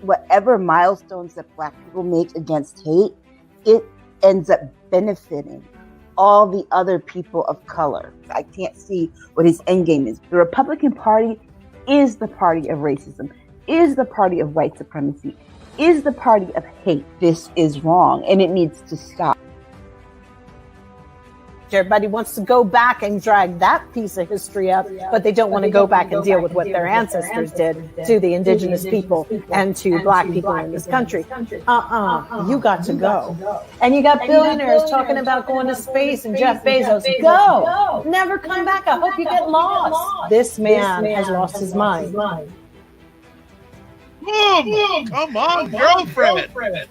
whatever milestones that Black people make against hate, it ends up benefiting all the other people of color. I can't see what his end game is. The Republican Party is the party of racism, is the party of white supremacy, is the party of hate. This is wrong, and it needs to stop. Everybody wants to go back and drag that piece of history up, but they don't want to go back and deal with what their ancestors did to the indigenous people and to Black people in this country. You got to go. And you got billionaires talking about going to space, and Jeff Bezos, go. Never come back. I hope you get lost. This man has lost his mind. Come on, girlfriend.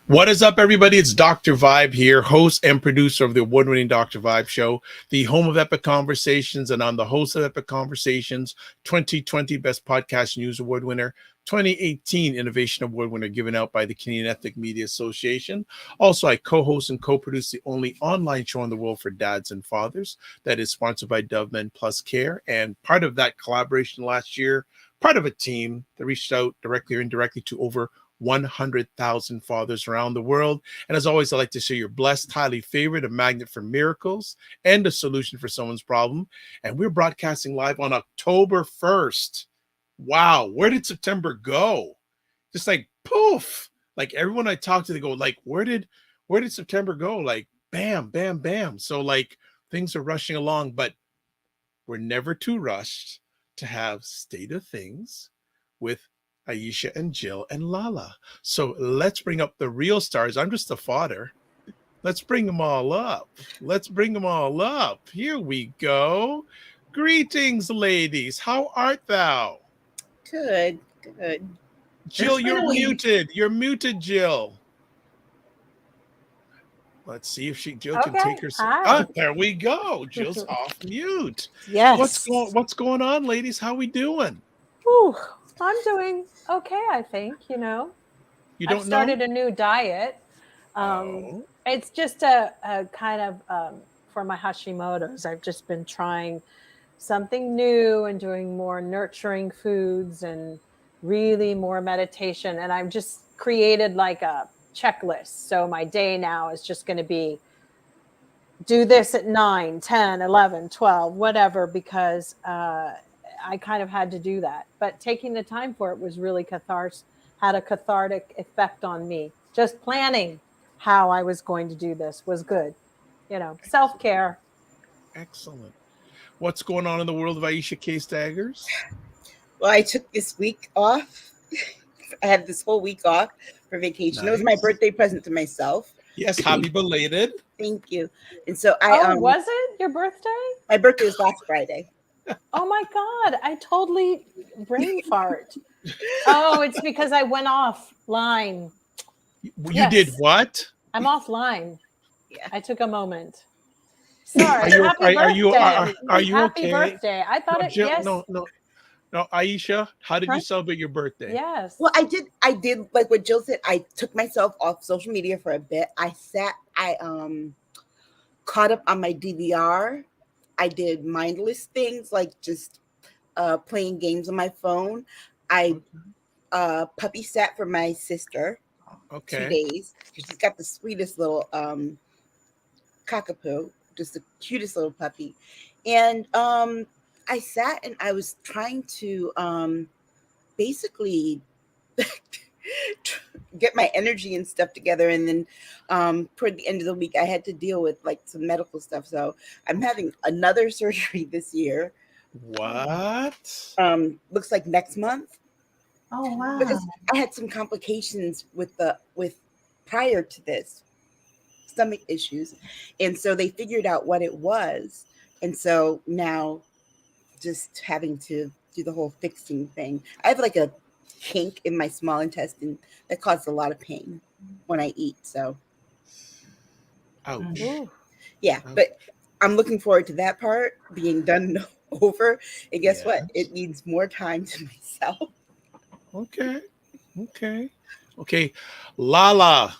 What is up, everybody? It's Dr. Vibe here, host and producer of the award-winning Dr. Vibe Show, the home of Epic Conversations, and I'm the host of Epic Conversations, 2020 Best Podcast News Award winner, 2018 Innovation Award winner given out by the Canadian Ethnic Media Association. Also, I co-host and co-produce the only online show in the world for dads and fathers that is sponsored by Dove Men Plus Care, and part of that collaboration last year, part of a team that reached out directly or indirectly to over 100,000 fathers around the world. And as always, I like to say you're blessed, highly favored, a magnet for miracles, and a solution for someone's problem. And we're broadcasting live on October 1st. Wow, where did September go? Just like poof. Like everyone I talk to, they go like, where did September go? Like bam, bam, bam. So like things are rushing along, but we're never too rushed to have State of Things with Aisha and Jill and Lala. So let's bring up the real stars. I'm just the fodder. Let's bring them all up. Here we go. Greetings, ladies. How art thou? Good. Jill, you're muted. You're muted, Jill. Let's see if Jill can take her. There we go. Jill's off mute. Yes. What's going on, ladies? How we doing? Ooh, I'm doing okay, I think, You don't I've started a new diet. It's just a kind of, for my Hashimoto's, I've just been trying something new and doing more nurturing foods and really more meditation. And I've just created like a checklist. So my day now is just going to be do this at 9, 10, 11, 12, whatever, because I kind of had to do that. But taking the time for it was really had a cathartic effect on me. Just planning how I was going to do this was good. Self-care. Excellent. What's going on in the world of Aisha K. Staggers? Well, I took this week off. I had this whole week off for vacation. Nice. It was my birthday present to myself. Yes, happy belated. Thank you. And so was it your birthday? My birthday was last Friday. Oh my God, I totally brain fart. Oh, it's because I went offline. You did what? I'm offline. Yeah. I took a moment. Sorry. Are you Happy okay? Birthday. I thought Jill, yes. No, Aisha, how did you celebrate your birthday? Yes. Well, I did like what Jill said. I took myself off social media for a bit. I caught up on my DVR. I did mindless things like just playing games on my phone. I puppy sat for my sister 2 days. She's got the sweetest little cockapoo, just the cutest little puppy. And I sat and I was trying to basically get my energy and stuff together. And then toward the end of the week, I had to deal with like some medical stuff. So I'm having another surgery this year. What? Looks like next month. Oh, wow. Because I had some complications with prior to this, stomach issues. And so they figured out what it was. And so now just having to do the whole fixing thing. I have like a kink in my small intestine that causes a lot of pain when I eat. So, ouch. Yeah, but I'm looking forward to that part being done over. And guess what? It needs more time to myself. Okay. Lala,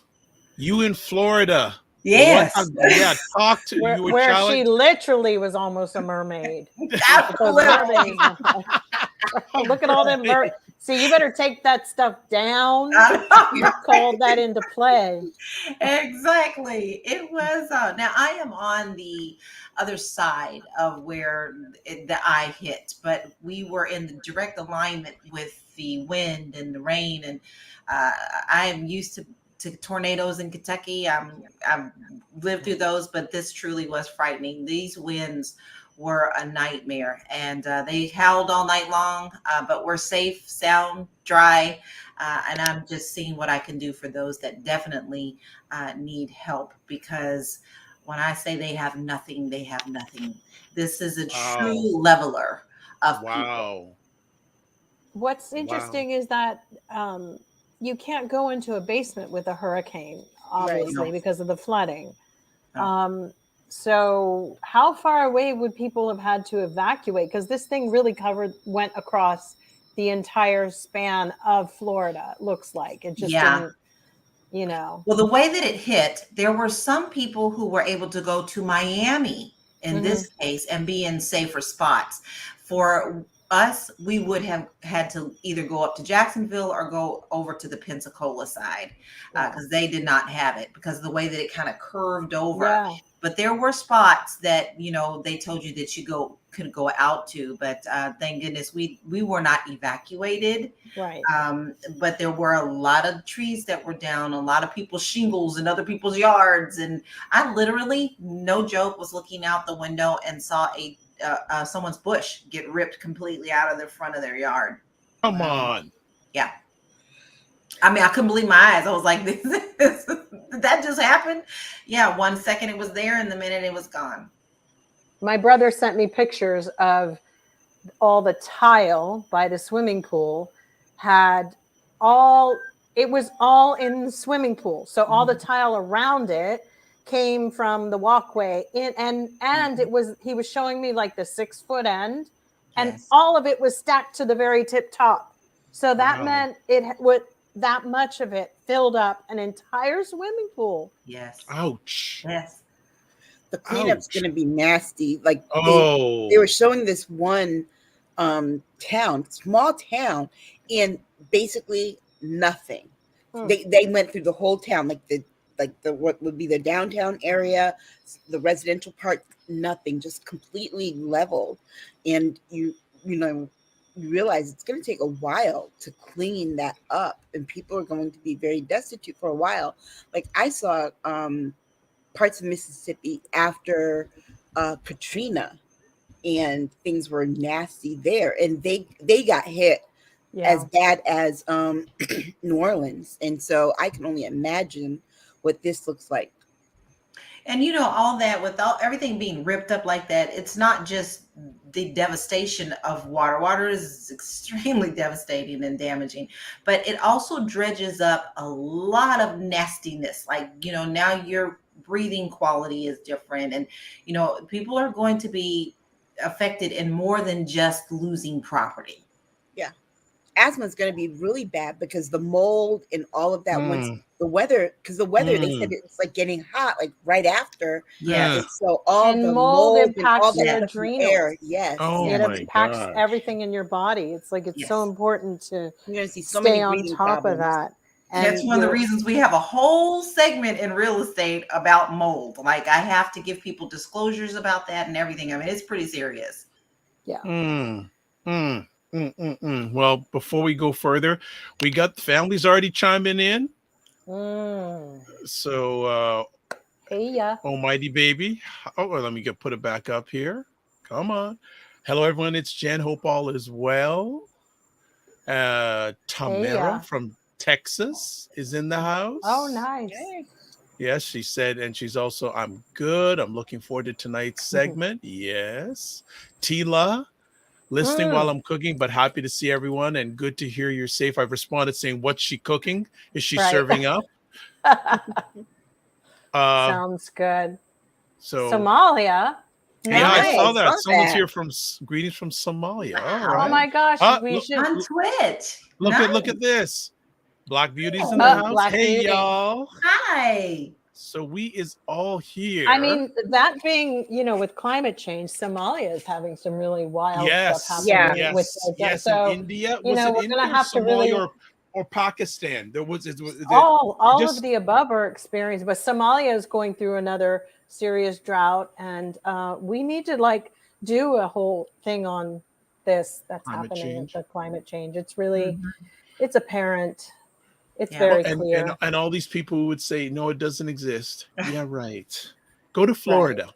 you in Florida. Yes. Yeah, talk to you. Were where challenged. she literally was almost a mermaid. Absolutely. Look at all them See, you better take that stuff down. You called that into play. Exactly. It was. Now I am on the other side of where the eye hit, but we were in the direct alignment with the wind and the rain, and I am used to tornadoes in Kentucky. I've lived through those, but this truly was frightening. These winds were a nightmare, and they howled all night long, but we're safe, sound, dry, and I'm just seeing what I can do for those that definitely need help, because when I say they have nothing, they have nothing. This is a true leveler of people. What's interesting is that you can't go into a basement with a hurricane, obviously, because of the flooding. No. So how far away would people have had to evacuate? Because this thing really went across the entire span of Florida, it looks like. It just didn't, you know. Well, the way that it hit, there were some people who were able to go to Miami in this case and be in safer spots. For us, we would have had to either go up to Jacksonville or go over to the Pensacola side, because they did not have it because of the way that it kind of curved over. Yeah. But there were spots that, you know, they told you that you could go out to, but thank goodness we were not evacuated. Right. But there were a lot of trees that were down, a lot of people's shingles in other people's yards, and I literally, no joke, was looking out the window and saw someone's bush get ripped completely out of the front of their yard. Come on. Yeah. I mean, I couldn't believe my eyes. I was like, did that just happen? Yeah, 1 second it was there and the minute it was gone. My brother sent me pictures of all the tile by the swimming pool it was all in the swimming pool. So all the tile around it came from the walkway in, and he was showing me like the 6-foot end, and all of it was stacked to the very tip top. So that meant that much of it filled up an entire swimming pool. Yes. Ouch. Yes. The cleanup's going to be nasty. Like they were showing this one small town, and basically nothing. They went through the whole town, like the what would be the downtown area, the residential part, nothing, just completely leveled. And you realize it's going to take a while to clean that up, and people are going to be very destitute for a while. Like I saw parts of Mississippi after Katrina, and things were nasty there, and they got hit as bad as New Orleans. And so I can only imagine what this looks like. And you know, all that, with everything being ripped up like that, it's not just the devastation of water. Water is extremely devastating and damaging, but it also dredges up a lot of nastiness. Like, you know, now your breathing quality is different, and, you know, people are going to be affected in more than just losing property. Yeah. Asthma is going to be really bad because the mold and all of that. Once the weather, they said it's like getting hot, like right after. Yeah. So all and the mold impacts all your adrenals. Yes. Oh, it my impacts gosh. everything in your body. It's like it's so important to You're going to see so stay many on breathing top problems. of that. And that's one of the reasons we have a whole segment in real estate about mold. Like, I have to give people disclosures about that and everything. I mean, it's pretty serious. Yeah. Well, before we go further, we got families already chiming in. So, Almighty Baby. Oh, let me put it back up here. Come on. Hello, everyone. It's Jen. Hope all is well. Tamara from Texas is in the house. Oh, nice. Yes, she said, and she's also, I'm good. I'm looking forward to tonight's segment. Yes. Tila, listening while I'm cooking, but happy to see everyone and good to hear you're safe. I've responded saying, what's she cooking? Is she serving up? Sounds good. So Somalia. Yeah, I saw that. Someone's here from greetings from Somalia. All right. Oh my gosh, we should on Twitch. Look at this. Black Beauty's in the house. Black Hey, Beauty. y'all. Hi. So we is all here. I mean, that being, with climate change, Somalia is having some really wild stuff happening. Yeah. Yes. So, in India, we're going to have to Somalia, really or Pakistan? There was all of the above are experienced, but Somalia is going through another serious drought, and we need to do a whole thing on this that's happening with the climate change. It's really, it's apparent. It's very clear. And all these people who would say, no, it doesn't exist. Yeah, right. Go to Florida.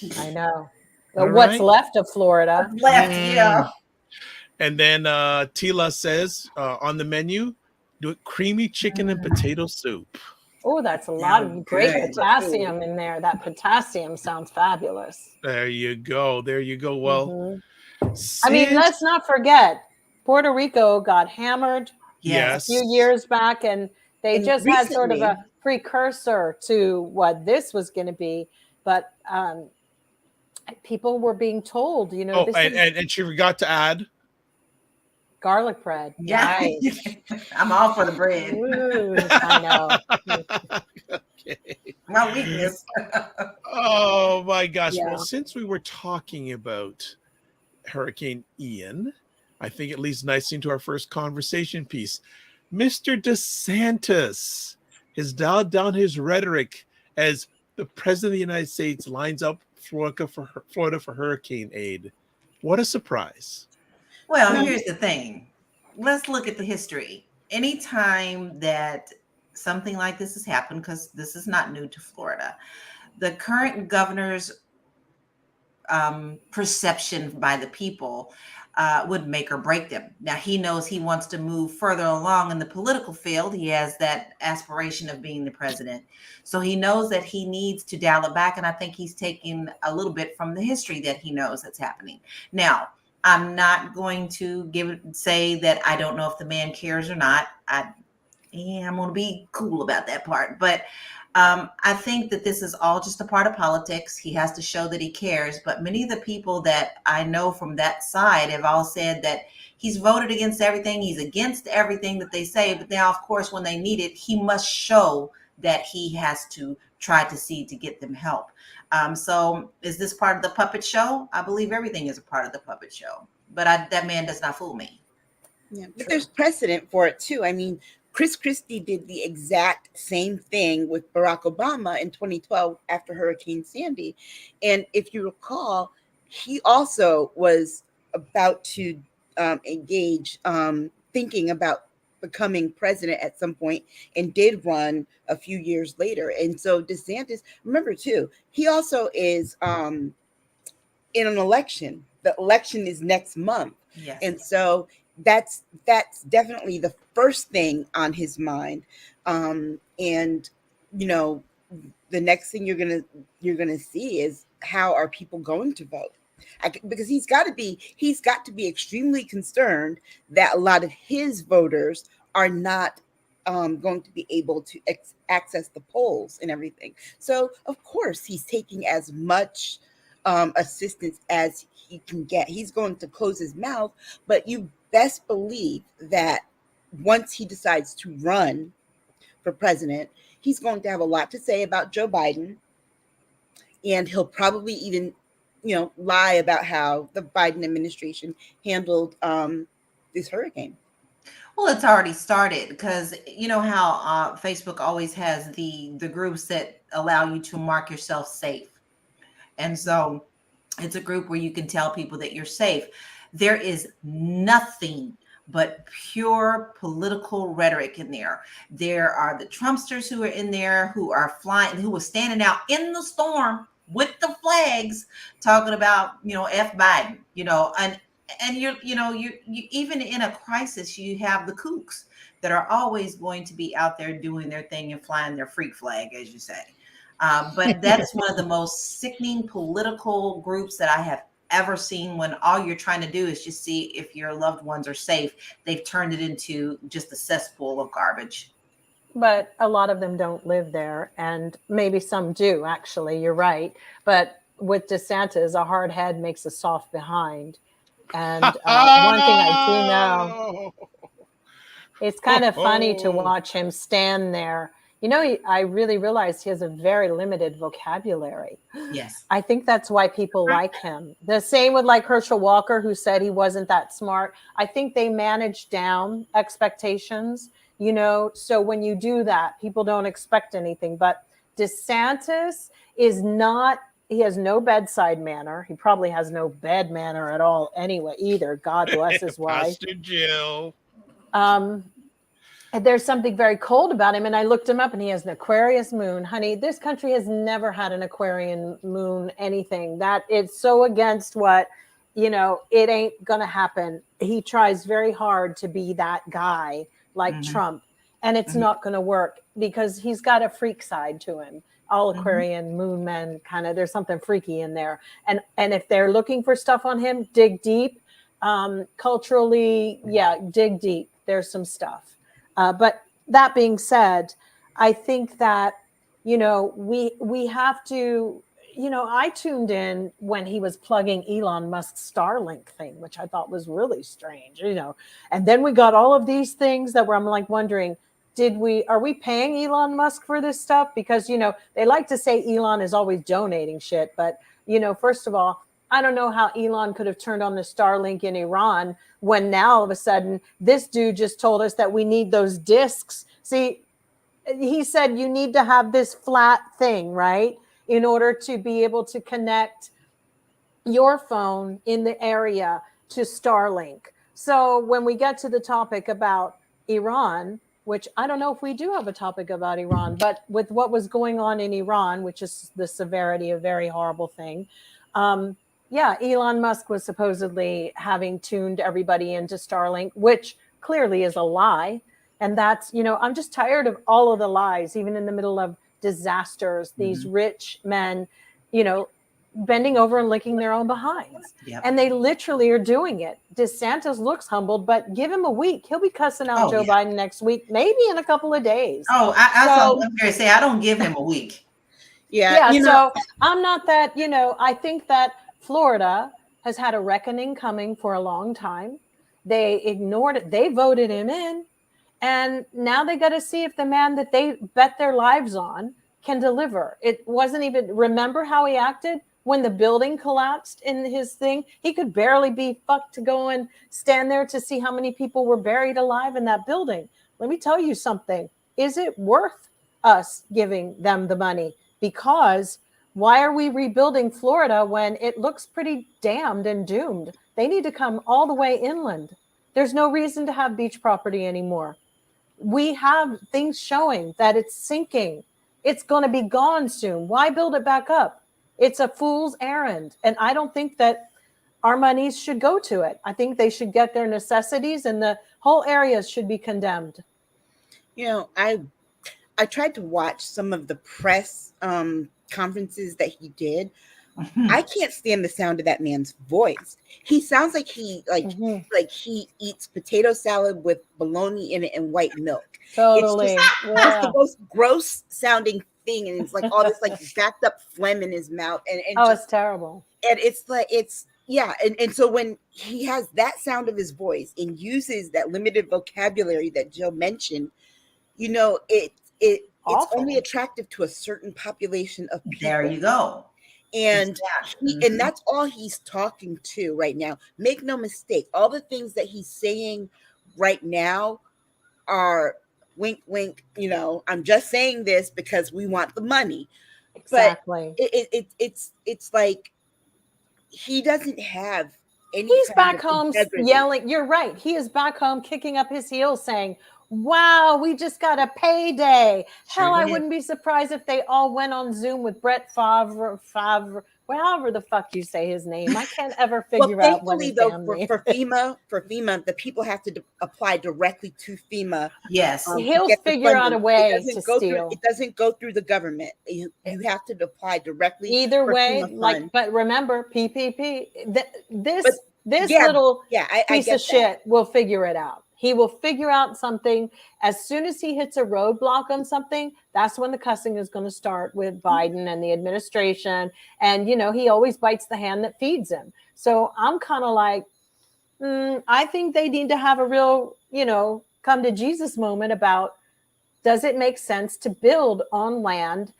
Right. I know. What's left of Florida. Yeah. And then Tila says on the menu, do it creamy chicken and potato soup. Oh, that's a lot of great potassium in there. That potassium sounds fabulous. There you go. Well, I mean, let's not forget, Puerto Rico got hammered a few years back, and they just recently had sort of a precursor to what this was going to be. But people were being told, and she forgot to add garlic bread. Yeah, nice. I'm all for the bread. Ooh, I know. Okay. My weakness. Oh my gosh. Yeah. Well, since we were talking about Hurricane Ian, I think it leads nicely into our first conversation piece. Mr. DeSantis has dialed down his rhetoric as the president of the United States lines up Florida for hurricane aid. What a surprise. Well, here's the thing. Let's look at the history. Anytime that something like this has happened, because this is not new to Florida, the current governor's perception by the people would make or break them. Now, he knows he wants to move further along in the political field. He has that aspiration of being the president. So he knows that he needs to dial it back. And I think he's taking a little bit from the history that he knows that's happening. Now, I'm not going to say that I don't know if the man cares or not. I'm going to be cool about that part. But I think that this is all just a part of politics. He has to show that he cares. But many of the people that I know from that side have all said that he's voted against everything. He's against everything that they say. But now, of course, when they need it, he must show that he has to try to see to get them help. So is this part of the puppet show? I believe everything is a part of the puppet show. But that man does not fool me. Yeah, but there's precedent for it, too. I mean, Chris Christie did the exact same thing with Barack Obama in 2012 after Hurricane Sandy. And if you recall, he also was about to engage, thinking about becoming president at some point, and did run a few years later. And so DeSantis, remember too, he also is in an election. The election is next month. Yes. And so that's definitely the first thing on his mind. And the next thing you're gonna see is how are people going to vote? Because he's got to be extremely concerned that a lot of his voters are not going to be able to access the polls and everything. So of course he's taking as much assistance as he can get. He's going to close his mouth, but you best believe that once he decides to run for president, he's going to have a lot to say about Joe Biden, and he'll probably even lie about how the Biden administration handled this hurricane. Well, it's already started, because you know how Facebook always has the groups that allow you to mark yourself safe. And so it's a group where you can tell people that you're safe. There is nothing but pure political rhetoric in there. There are the Trumpsters who are in there, who are flying, who were standing out in the storm with the flags talking about, F Biden, and you even in a crisis, you have the kooks that are always going to be out there doing their thing and flying their freak flag, as you say. But that is one of the most sickening political groups that I have ever seen, when all you're trying to do is just see if your loved ones are safe. They've turned it into just a cesspool of garbage. But a lot of them don't live there, and maybe some do, actually. You're right. But with DeSantis, a hard head makes a soft behind. And one thing I do know, it's kind of funny to watch him stand there I really realized he has a very limited vocabulary. Yes. I think that's why people like him. The same with like Herschel Walker, who said he wasn't that smart. I think they managed down expectations, so when you do that, people don't expect anything. But DeSantis is not, he has no bedside manner. He probably has no bed manner at all anyway, either. God bless his wife. Pastor Jill. There's something very cold about him, and I looked him up, and he has an Aquarius moon. Honey, this country has never had an Aquarian moon anything. That it's so against what, it ain't gonna happen. He tries very hard to be that guy like Trump, and it's not gonna work because he's got a freak side to him. All Aquarian moon men kind of, there's something freaky in there, and if they're looking for stuff on him, dig deep. Culturally, dig deep. There's some stuff. But that being said, I think that, we have to, I tuned in when he was plugging Elon Musk's Starlink thing, which I thought was really strange, and then we got all of these things that were, I'm like wondering, are we paying Elon Musk for this stuff? Because, they like to say Elon is always donating shit. But, first of all, I don't know how Elon could have turned on the Starlink in Iran when now all of a sudden this dude just told us that we need those discs. See, he said you need to have this flat thing, right, in order to be able to connect your phone in the area to Starlink. So when we get to the topic about Iran, which I don't know if we do have a topic about Iran, but with what was going on in Iran, which is the severity of a very horrible thing, Elon Musk was supposedly having tuned everybody into Starlink, which clearly is a lie. And that's, I'm just tired of all of the lies, even in the middle of disasters, these rich men, bending over and licking their own behinds. Yep. And they literally are doing it. DeSantis looks humbled, but give him a week. He'll be cussing out Joe Biden next week, maybe in a couple of days. Oh, I was going to say, I don't give him a week. So I'm not that, I think that Florida has had a reckoning coming for a long time. They ignored it. They voted him in. And now they got to see if the man that they bet their lives on can deliver. It wasn't even, remember how he acted when the building collapsed in his thing? He could barely be fucked to go and stand there to see how many people were buried alive in that building. Let me tell you something. Is it worth us giving them the money? Because why are we rebuilding Florida when it looks pretty damned and doomed? They need to come all the way inland. There's no reason to have beach property anymore. We have things showing that it's sinking. It's going to be gone soon. Why build it back up? It's a fool's errand. And I don't think that our monies should go to it. I think they should get their necessities, and the whole area should be condemned. I tried to watch some of the press conferences that he did. I can't stand the sound of that man's voice. He sounds like he eats potato salad with bologna in it and white milk. Totally. It's the most gross sounding thing, and it's like all this like backed up phlegm in his mouth, and it's terrible. And and so when he has that sound of his voice and uses that limited vocabulary that Jill mentioned, it's only attractive to a certain population of people. There you go. And and that's all he's talking to right now. Make no mistake, all the things that he's saying right now are wink, wink. I'm just saying this because we want the money. Exactly. But it's like he doesn't have any. He's back home yelling. You're right. He is back home kicking up his heels, saying, "Wow, we just got a payday." Hell, I wouldn't be surprised if they all went on Zoom with Brett Favre, however the fuck you say his name. I can't ever figure out what his damn name. For FEMA, the people have to apply directly to FEMA. Yes, he'll figure out a way to steal. It doesn't go through the government. You have to apply directly. Either way, but remember, PPP. This little piece of shit will figure it out. He will figure out something. As soon as he hits a roadblock on something, that's when the cussing is going to start with Biden and the administration. And, he always bites the hand that feeds him. So I'm kind of like, I think they need to have a real, come to Jesus moment about does it make sense to build on land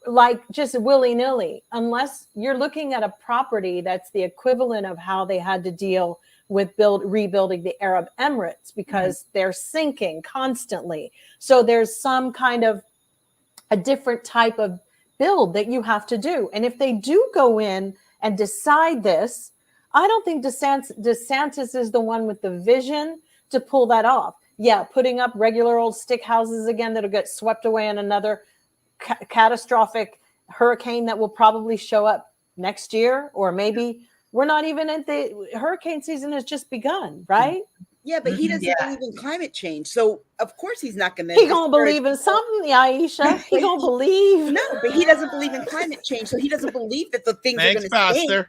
like just willy-nilly, unless you're looking at a property that's the equivalent of how they had to deal with rebuilding the Arab Emirates, because they're sinking constantly. So there's some kind of a different type of build that you have to do. And if they do go in and decide this, I don't think DeSantis is the one with the vision to pull that off. Yeah, putting up regular old stick houses again that'll get swept away in another catastrophic hurricane that will probably show up next year, or maybe we're not even at the hurricane season has just begun, right? Yeah, but he doesn't believe in climate change, so of course he's not going to. He gonna believe in something, Aisha. He gonna believe. No, but he doesn't believe in climate change, so he doesn't believe that the things are going to sink.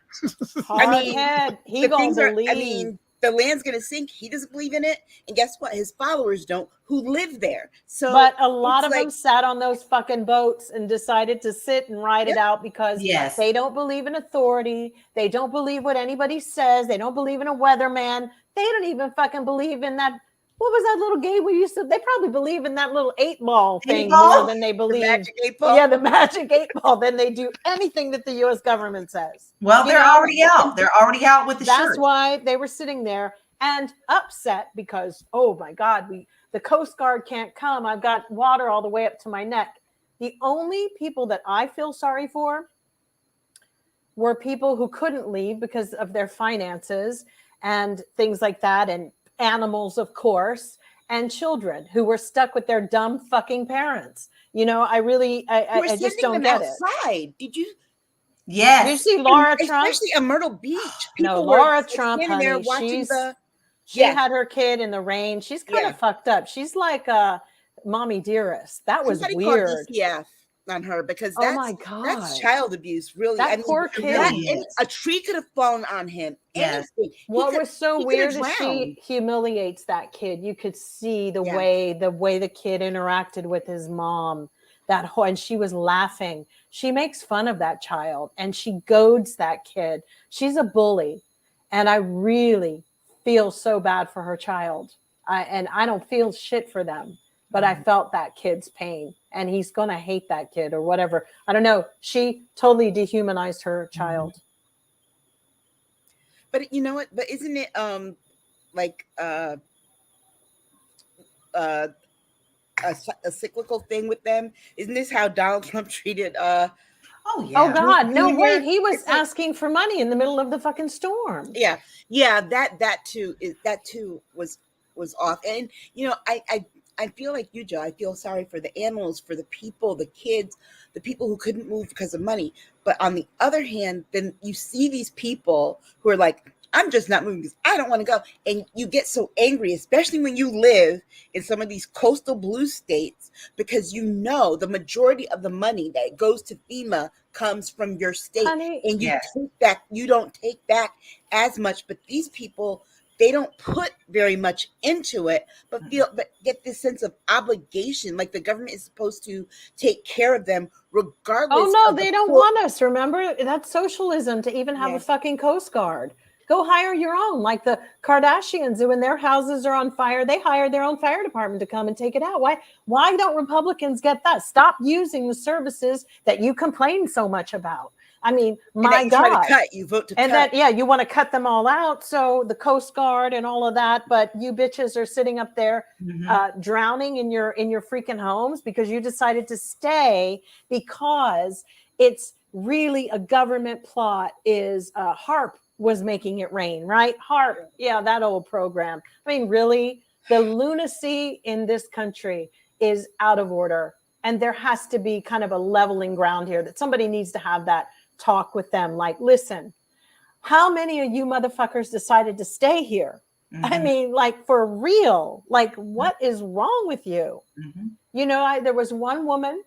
He gonna believe. The land's going to sink. He doesn't believe in it, and guess what? His followers don't, who live there. So, but a lot of them sat on those fucking boats and decided to sit and ride it out because they don't believe in authority. They don't believe what anybody says. They don't believe in a weatherman. They don't even fucking believe in that. What was that little game we used to? They probably believe in that little 8-ball thing more than they believe. The magic 8-ball? Yeah, the magic 8-ball. Than they do anything that the U.S. government says. Well, they're already out. They're already out with the shirt. That's why they were sitting there and upset because, oh my God, the Coast Guard can't come. I've got water all the way up to my neck. The only people that I feel sorry for were people who couldn't leave because of their finances and things like that, and animals, of course, and children who were stuck with their dumb fucking parents. You know, I just don't get it. Did you? Yes. Did you see Laura Trump? Especially at Myrtle Beach. No, Laura Trump, honey, she had her kid in the rain. She's kind of fucked up. She's like a mommy dearest. That was weird. Yeah. On her, because oh my God, that's child abuse, really. That poor kid. A tree could have fallen on him. Yes. What was so weird is she humiliates that kid. You could see the way the kid interacted with his mom. And she was laughing. She makes fun of that child and she goads that kid. She's a bully, and I really feel so bad for her child. I don't feel shit for them. But I felt that kid's pain, and he's going to hate that kid or whatever. I don't know. She totally dehumanized her child. But you know what? But isn't it like a cyclical thing with them? Isn't this how Donald Trump treated Oh God, no, wait, he was asking for money in the middle of the fucking storm. Yeah, that too was off. And you know, I feel like you, Joe. I feel sorry for the animals, for the people, the kids, the people who couldn't move because of money. But on the other hand, then you see these people who are like, I'm just not moving because I don't want to go. And you get so angry, especially when you live in some of these coastal blue states, because you know the majority of the money that goes to FEMA comes from your state. Honey, and you don't take back as much. But these people, they don't put very much into it, but get this sense of obligation, like the government is supposed to take care of them regardless. Oh no, they don't want us. Remember, that's socialism to even have a fucking Coast Guard. Go hire your own, like the Kardashians, who when their houses are on fire, they hire their own fire department to come and take it out. Why don't Republicans get that? Stop using the services that you complain so much about. I mean, my God. You vote to cut. You want to cut them all out. So the Coast Guard and all of that, but you bitches are sitting up there drowning in your freaking homes because you decided to stay because it's really a government plot. Is HARP was making it rain, right? HARP, that old program. I mean, really, the lunacy in this country is out of order. And there has to be kind of a leveling ground here, that somebody needs to have that talk with them. Like, listen, how many of you motherfuckers decided to stay here? I mean, like, for real, like, what is wrong with you? You know, there was one woman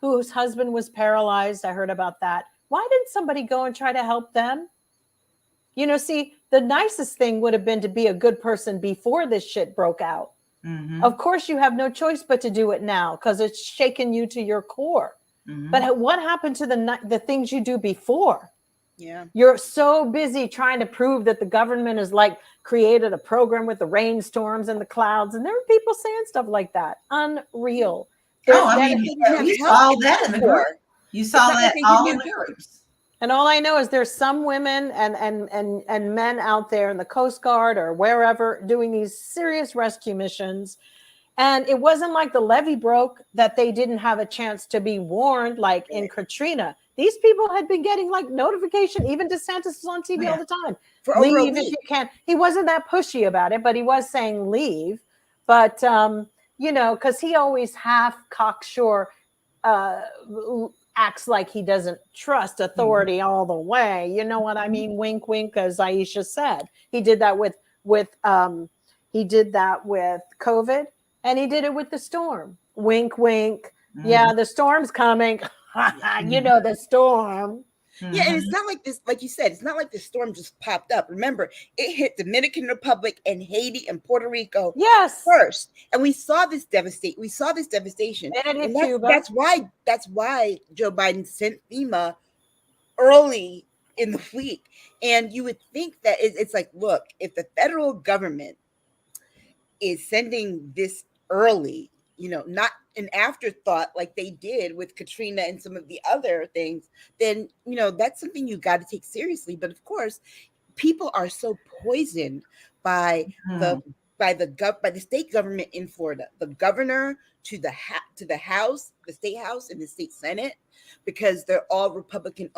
whose husband was paralyzed. I heard about that. Why didn't somebody go and try to help them? You know, see, the nicest thing would have been to be a good person before this shit broke out. Of course, you have no choice but to do it now because it's shaken you to your core. But what happened to the things you do before? Yeah. You're so busy trying to prove that the government has like created a program with the rainstorms and the clouds. And there are people saying stuff like that. Unreal. Oh, I mean, we saw that in the group. You saw that all in the groups. And all I know is there's some women and men out there in the Coast Guard or wherever doing these serious rescue missions. And it wasn't like the levee broke that they didn't have a chance to be warned, like in Katrina. These people had been getting like notification. Even DeSantis was on TV all the time. For over a leave week. if you can. He wasn't that pushy about it, but he was saying leave. But, you know, because he always half cocksure acts like he doesn't trust authority all the way. You know what I mean? Wink, wink, as Aisha said. He did that with COVID. And he did it with the storm. Wink, wink. Yeah, the storm's coming. You know, the storm. Yeah, and it's not like this, like you said, it's not like the storm just popped up. Remember, it hit Dominican Republic and Haiti and Puerto Rico first. And we saw this devastation. And that's why Joe Biden sent FEMA early in the week. And you would think that it's like, look, if the federal government is sending this early, you know, not an afterthought like they did with Katrina and some of the other things, then, you know, that's something you got to take seriously. But of course, people are so poisoned by the state government in Florida, the governor to the House, the state House and the state Senate, because they're all Republican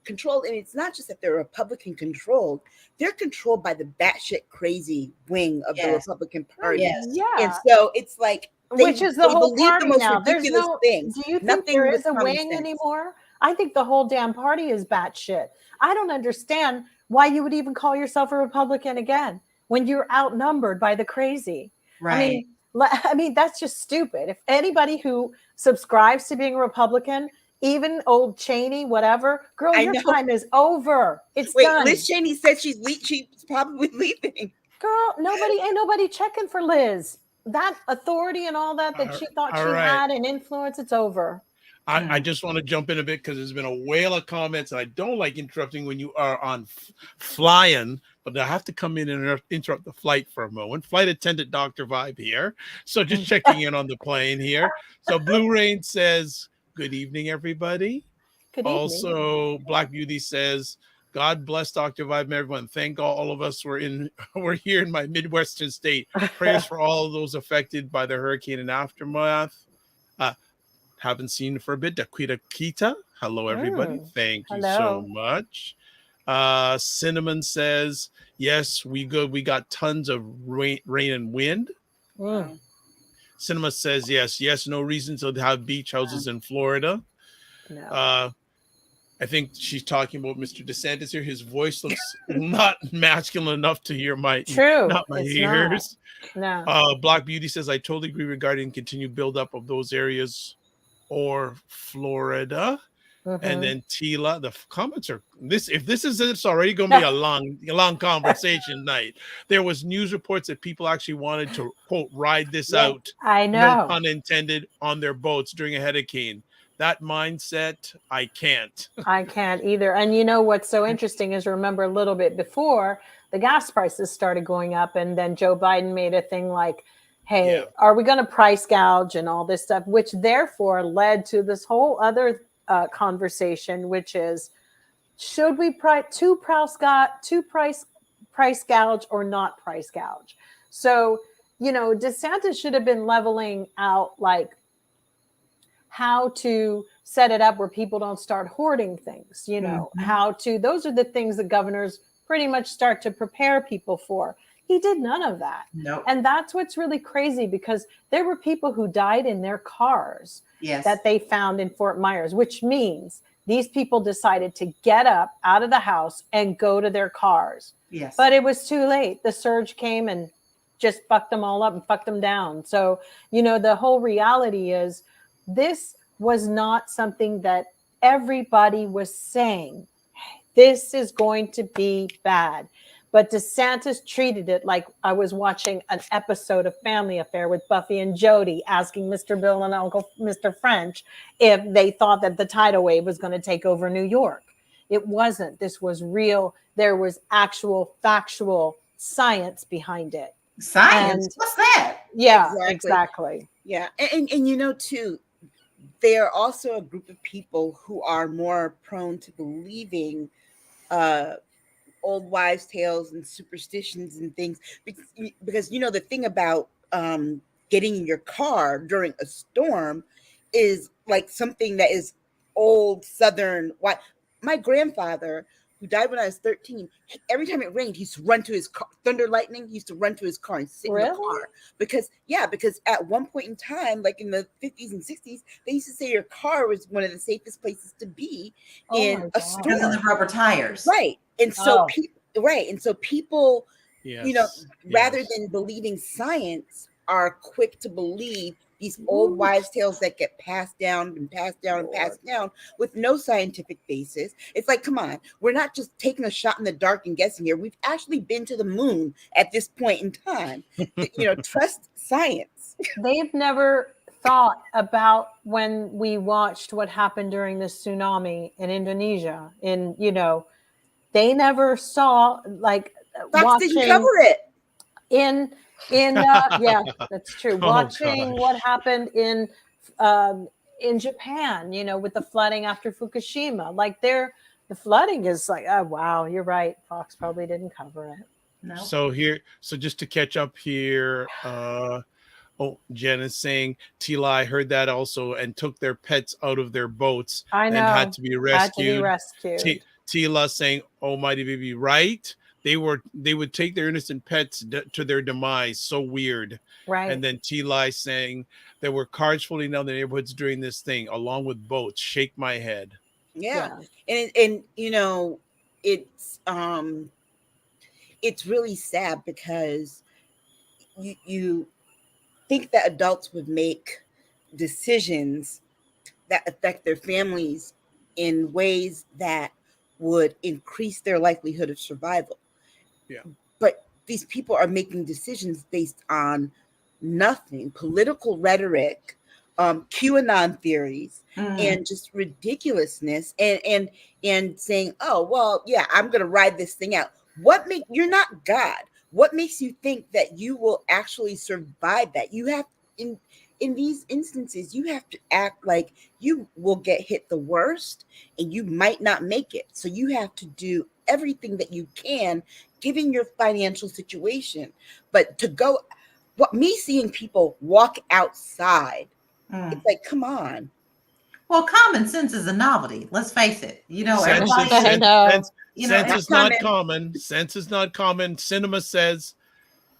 controlled. And it's not just that they're Republican controlled, they're controlled by the batshit crazy wing of the Republican Party. Yeah. And so it's like, which is the whole party now. There's no, things. Do you think there is a wing anymore? I think the whole damn party is batshit. I don't understand why you would even call yourself a Republican again when you're outnumbered by the crazy. Right. I mean, that's just stupid. If anybody who subscribes to being a Republican, even old Cheney, whatever, girl, your time is over. It's done. Liz Cheney said she's probably leaving. Girl, ain't nobody checking for Liz. That authority and all that she thought she had and influence, it's over. I just want to jump in a bit because there's been a whale of comments, and I don't like interrupting when you are on flying, but I have to come in and interrupt the flight for a moment. Flight attendant Dr. Vibe here. So just checking in on the plane here. So Blue Rain says, good evening, everybody. Good evening. Also, Black Beauty says, God bless Dr. Vibe, everyone. Thank all of us. We're here in my Midwestern state. Prayers for all of those affected by the hurricane and aftermath. Haven't seen for a bit. Daquita Kita. Hello, everybody. Thank you so much. Cinnamon says, yes, we got tons of rain and wind. Cinema says, yes, no reason to have beach houses in Florida. No. I think she's talking about Mr. DeSantis here. His voice looks not masculine enough to hear my ears. No. Black Beauty says, I totally agree regarding continued buildup of those areas or Florida. And then Tila, the comments are it's already going to be a long conversation night. There was news reports that people actually wanted to quote ride this out. I know, no pun intended, on their boats during a hurricane. That mindset, I can't either. And you know what's so interesting is, remember a little bit before the gas prices started going up, and then Joe Biden made a thing like, hey, are we going to price gouge and all this stuff, which therefore led to this whole other conversation, which is, should we price gouge or not price gouge? So, you know, DeSantis should have been leveling out like how to set it up where people don't start hoarding things, you know, those are the things that governors pretty much start to prepare people for. He did none of that. Nope. And that's what's really crazy, because there were people who died in their cars that they found in Fort Myers, which means these people decided to get up out of the house and go to their cars. Yes. But it was too late. The surge came and just fucked them all up and fucked them down. So, you know, the whole reality is, this was not something that everybody was saying, hey, this is going to be bad. But DeSantis treated it like I was watching an episode of Family Affair with Buffy and Jody asking Mr. Bill and Uncle Mr. French if they thought that the tidal wave was going to take over New York. It wasn't. This was real. There was actual factual science behind it. Science? And, what's that? Yeah, exactly. Yeah. And you know, too, they are also a group of people who are more prone to believing old wives' tales and superstitions and things, because you know, the thing about getting in your car during a storm is like something that is old Southern. Why my grandfather, who died when I was 13, every time it rained, he used to run to his car. Thunder, lightning, he used to run to his car and sit in the car. Because at one point in time, like in the 50s and 60s, they used to say your car was one of the safest places to be in a storm. Because of the rubber tires. Right. And so people, you know, rather than believing science, are quick to believe these old wives' tales that get passed down and passed down and passed down with no scientific basis. It's like, come on, we're not just taking a shot in the dark and guessing here. We've actually been to the moon at this point in time. You know, trust science. They've never thought about when we watched what happened during the tsunami in Indonesia. They never saw, like, Fox didn't cover it. Yeah, that's true. Watching what happened in Japan, with the flooding after Fukushima, like the flooding is like, oh wow, you're right. Fox probably didn't cover it. No. So just to catch up here, Jen is saying Tila heard that also and took their pets out of their boats and had to be rescued. Tila saying, "Oh mighty baby, right? They would take their innocent pets to their demise. So weird." Right. And then Tila saying there were cars floating down the neighborhoods during this thing, along with boats. Shake my head. Yeah. And you know, it's really sad because you think that adults would make decisions that affect their families in ways that would increase their likelihood of survival. Yeah. But these people are making decisions based on nothing, political rhetoric, QAnon theories, and just ridiculousness, and saying, oh, well, yeah, I'm going to ride this thing out. You're not God. What makes you think that you will actually survive that? You have, in these instances, you have to act like you will get hit the worst and you might not make it. So you have to do everything that you can, given your financial situation. But me seeing people walk outside, it's like, come on. Well, common sense is a novelty. Let's face it. Sense is not common. Sense is not common. Cinema says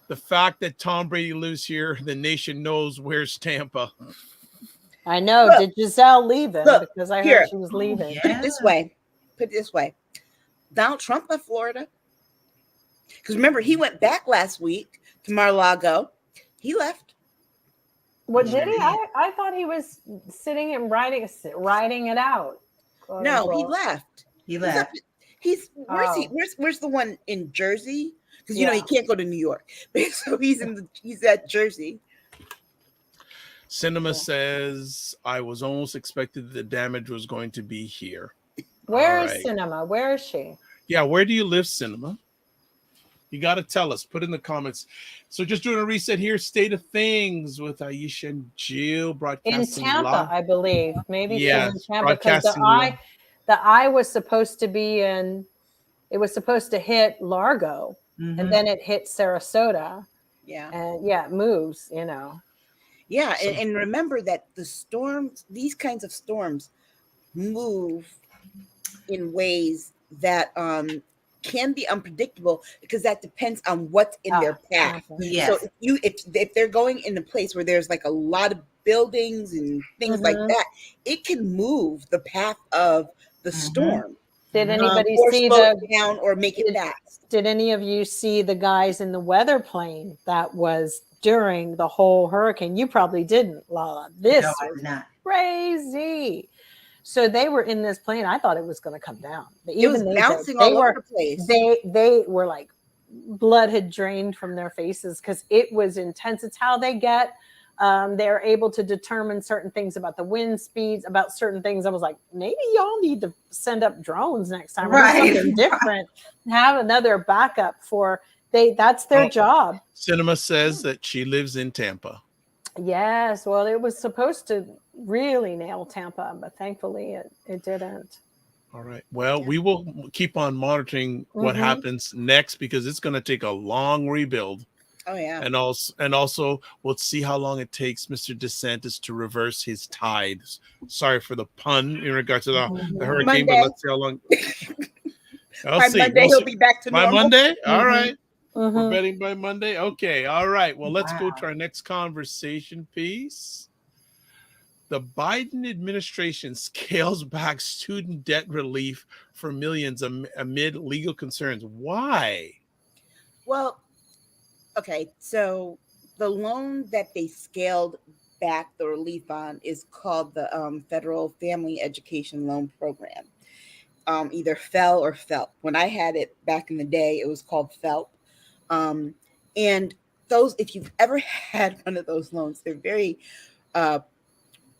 the fact that Tom Brady lives here, the nation knows where's Tampa. I know. Look, did Giselle leave him? Because I heard she was leaving. Yeah. Put it this way. Donald Trump left Florida. Because remember, he went back last week to Mar-a-Lago. He left. What did he? I thought he was sitting and writing it out. No, he left. Where's he? Where's the one in Jersey? Because he can't go to New York, so he's at Jersey. Cinema says I was almost expected the damage was going to be here. Where is Cinema? Where is she? Yeah, where do you live, Cinema? You got to tell us. Put in the comments. So just doing a reset here. State of Things with Aisha and Jill broadcasting in Tampa, live. I believe. Maybe yeah, she's in Tampa because the eye was supposed to be in. It was supposed to hit Largo, and then it hit Sarasota. Yeah, and it moves. Yeah, and remember that the storms, these kinds of storms, move in ways that can be unpredictable because that depends on what's in their path. Yes. So if they're going in a place where there's like a lot of buildings and things like that, it can move the path of the storm. Did anybody see down or make it fast? Did any of you see the guys in the weather plane that was during the whole hurricane? You probably didn't, Lala. This was crazy. So they were in this plane. I thought it was going to come down. It was bouncing all over the place. They were like blood had drained from their faces because it was intense. It's how they get They're able to determine certain things about the wind speeds, about certain things. I was like, maybe y'all need to send up drones next time, or do something different. Have another backup for that's their job. Cinema says that she lives in Tampa. Yes, well, it was supposed to really nail Tampa, but thankfully it didn't. All right. Well, we will keep on monitoring what happens next, because it's going to take a long rebuild. Oh yeah. And also we'll see how long it takes Mr. DeSantis to reverse his tides. Sorry for the pun in regards to the hurricane, Monday. but let's see how long. By Monday, he'll be back to normal. By Monday? All right. We're betting by Monday. Okay. All right. Well, let's go to our next conversation piece. The Biden administration scales back student debt relief for millions amid legal concerns. Why? Well, okay. So the loan that they scaled back the relief on is called the Federal Family Education Loan Program. Either FEL or FELP. When I had it back in the day, it was called FELP. And those, if you've ever had one of those loans, they're very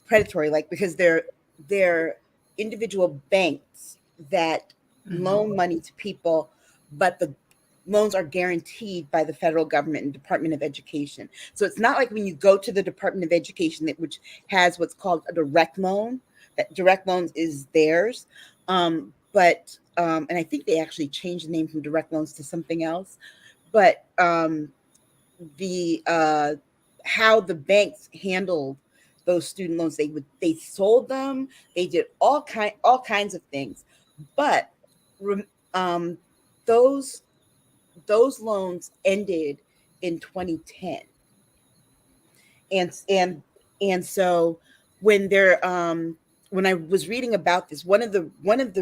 predatory, like, because they're individual banks that loan money to people, but the loans are guaranteed by the federal government and Department of Education. So it's not like when you go to the Department of Education, which has what's called a direct loan. That direct loans is theirs. And I think they actually changed the name from direct loans to something else. But how the banks handled those student loans, they sold them, they did all kinds of things, but those loans ended in 2010, and so when I was reading about this, one of the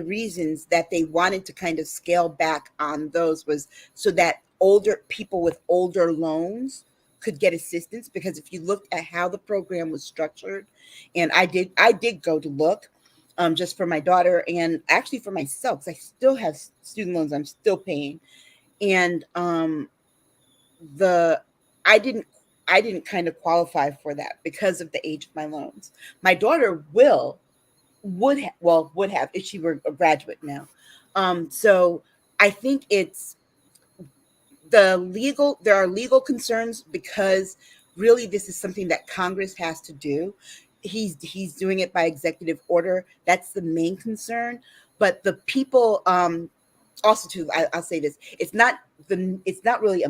reasons that they wanted to kind of scale back on those was so that older people with older loans could get assistance, because if you looked at how the program was structured, and I did go to look just for my daughter and actually for myself, because I still have student loans I'm still paying, and I didn't kind of qualify for that because of the age of my loans. My daughter would have if she were a graduate now. So I think there are legal concerns, because really this is something that Congress has to do. He's doing it by executive order. That's the main concern. But the people, also too, I'll say this: it's not really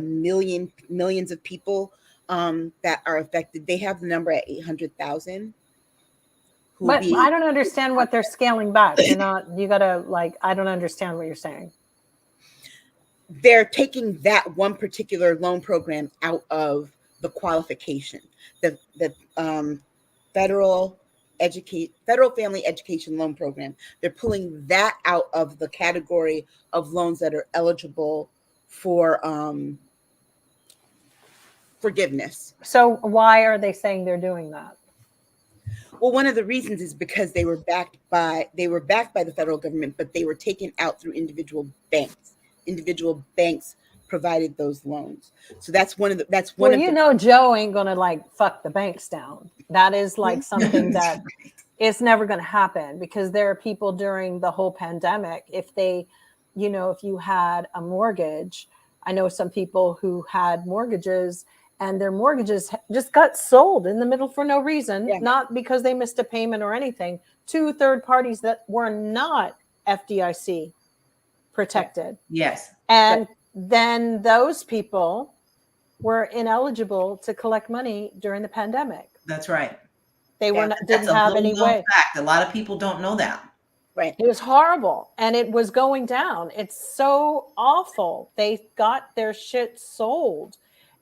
millions of people that are affected. They have the number at 800,000. But I don't understand what they're scaling back. I don't understand what you're saying. They're taking that one particular loan program out of the qualification. The Federal Family Education Loan Program. They're pulling that out of the category of loans that are eligible for forgiveness. So why are they saying they're doing that? Well, one of the reasons is because they were backed by the federal government, but they were taken out through individual banks. Individual banks provided those loans. So that's one of the Joe ain't gonna fuck the banks down. That is something that is never going to happen, because there are people during the whole pandemic, if you had a mortgage, I know some people who had mortgages and their mortgages just got sold in the middle for no reason, not because they missed a payment or anything, to third parties that were not FDIC protected. Yes. And then those people were ineligible to collect money during the pandemic. That's right. They didn't have any way. Fact. A lot of people don't know that. Right. It was horrible, and it was going down. It's so awful. They got their shit sold.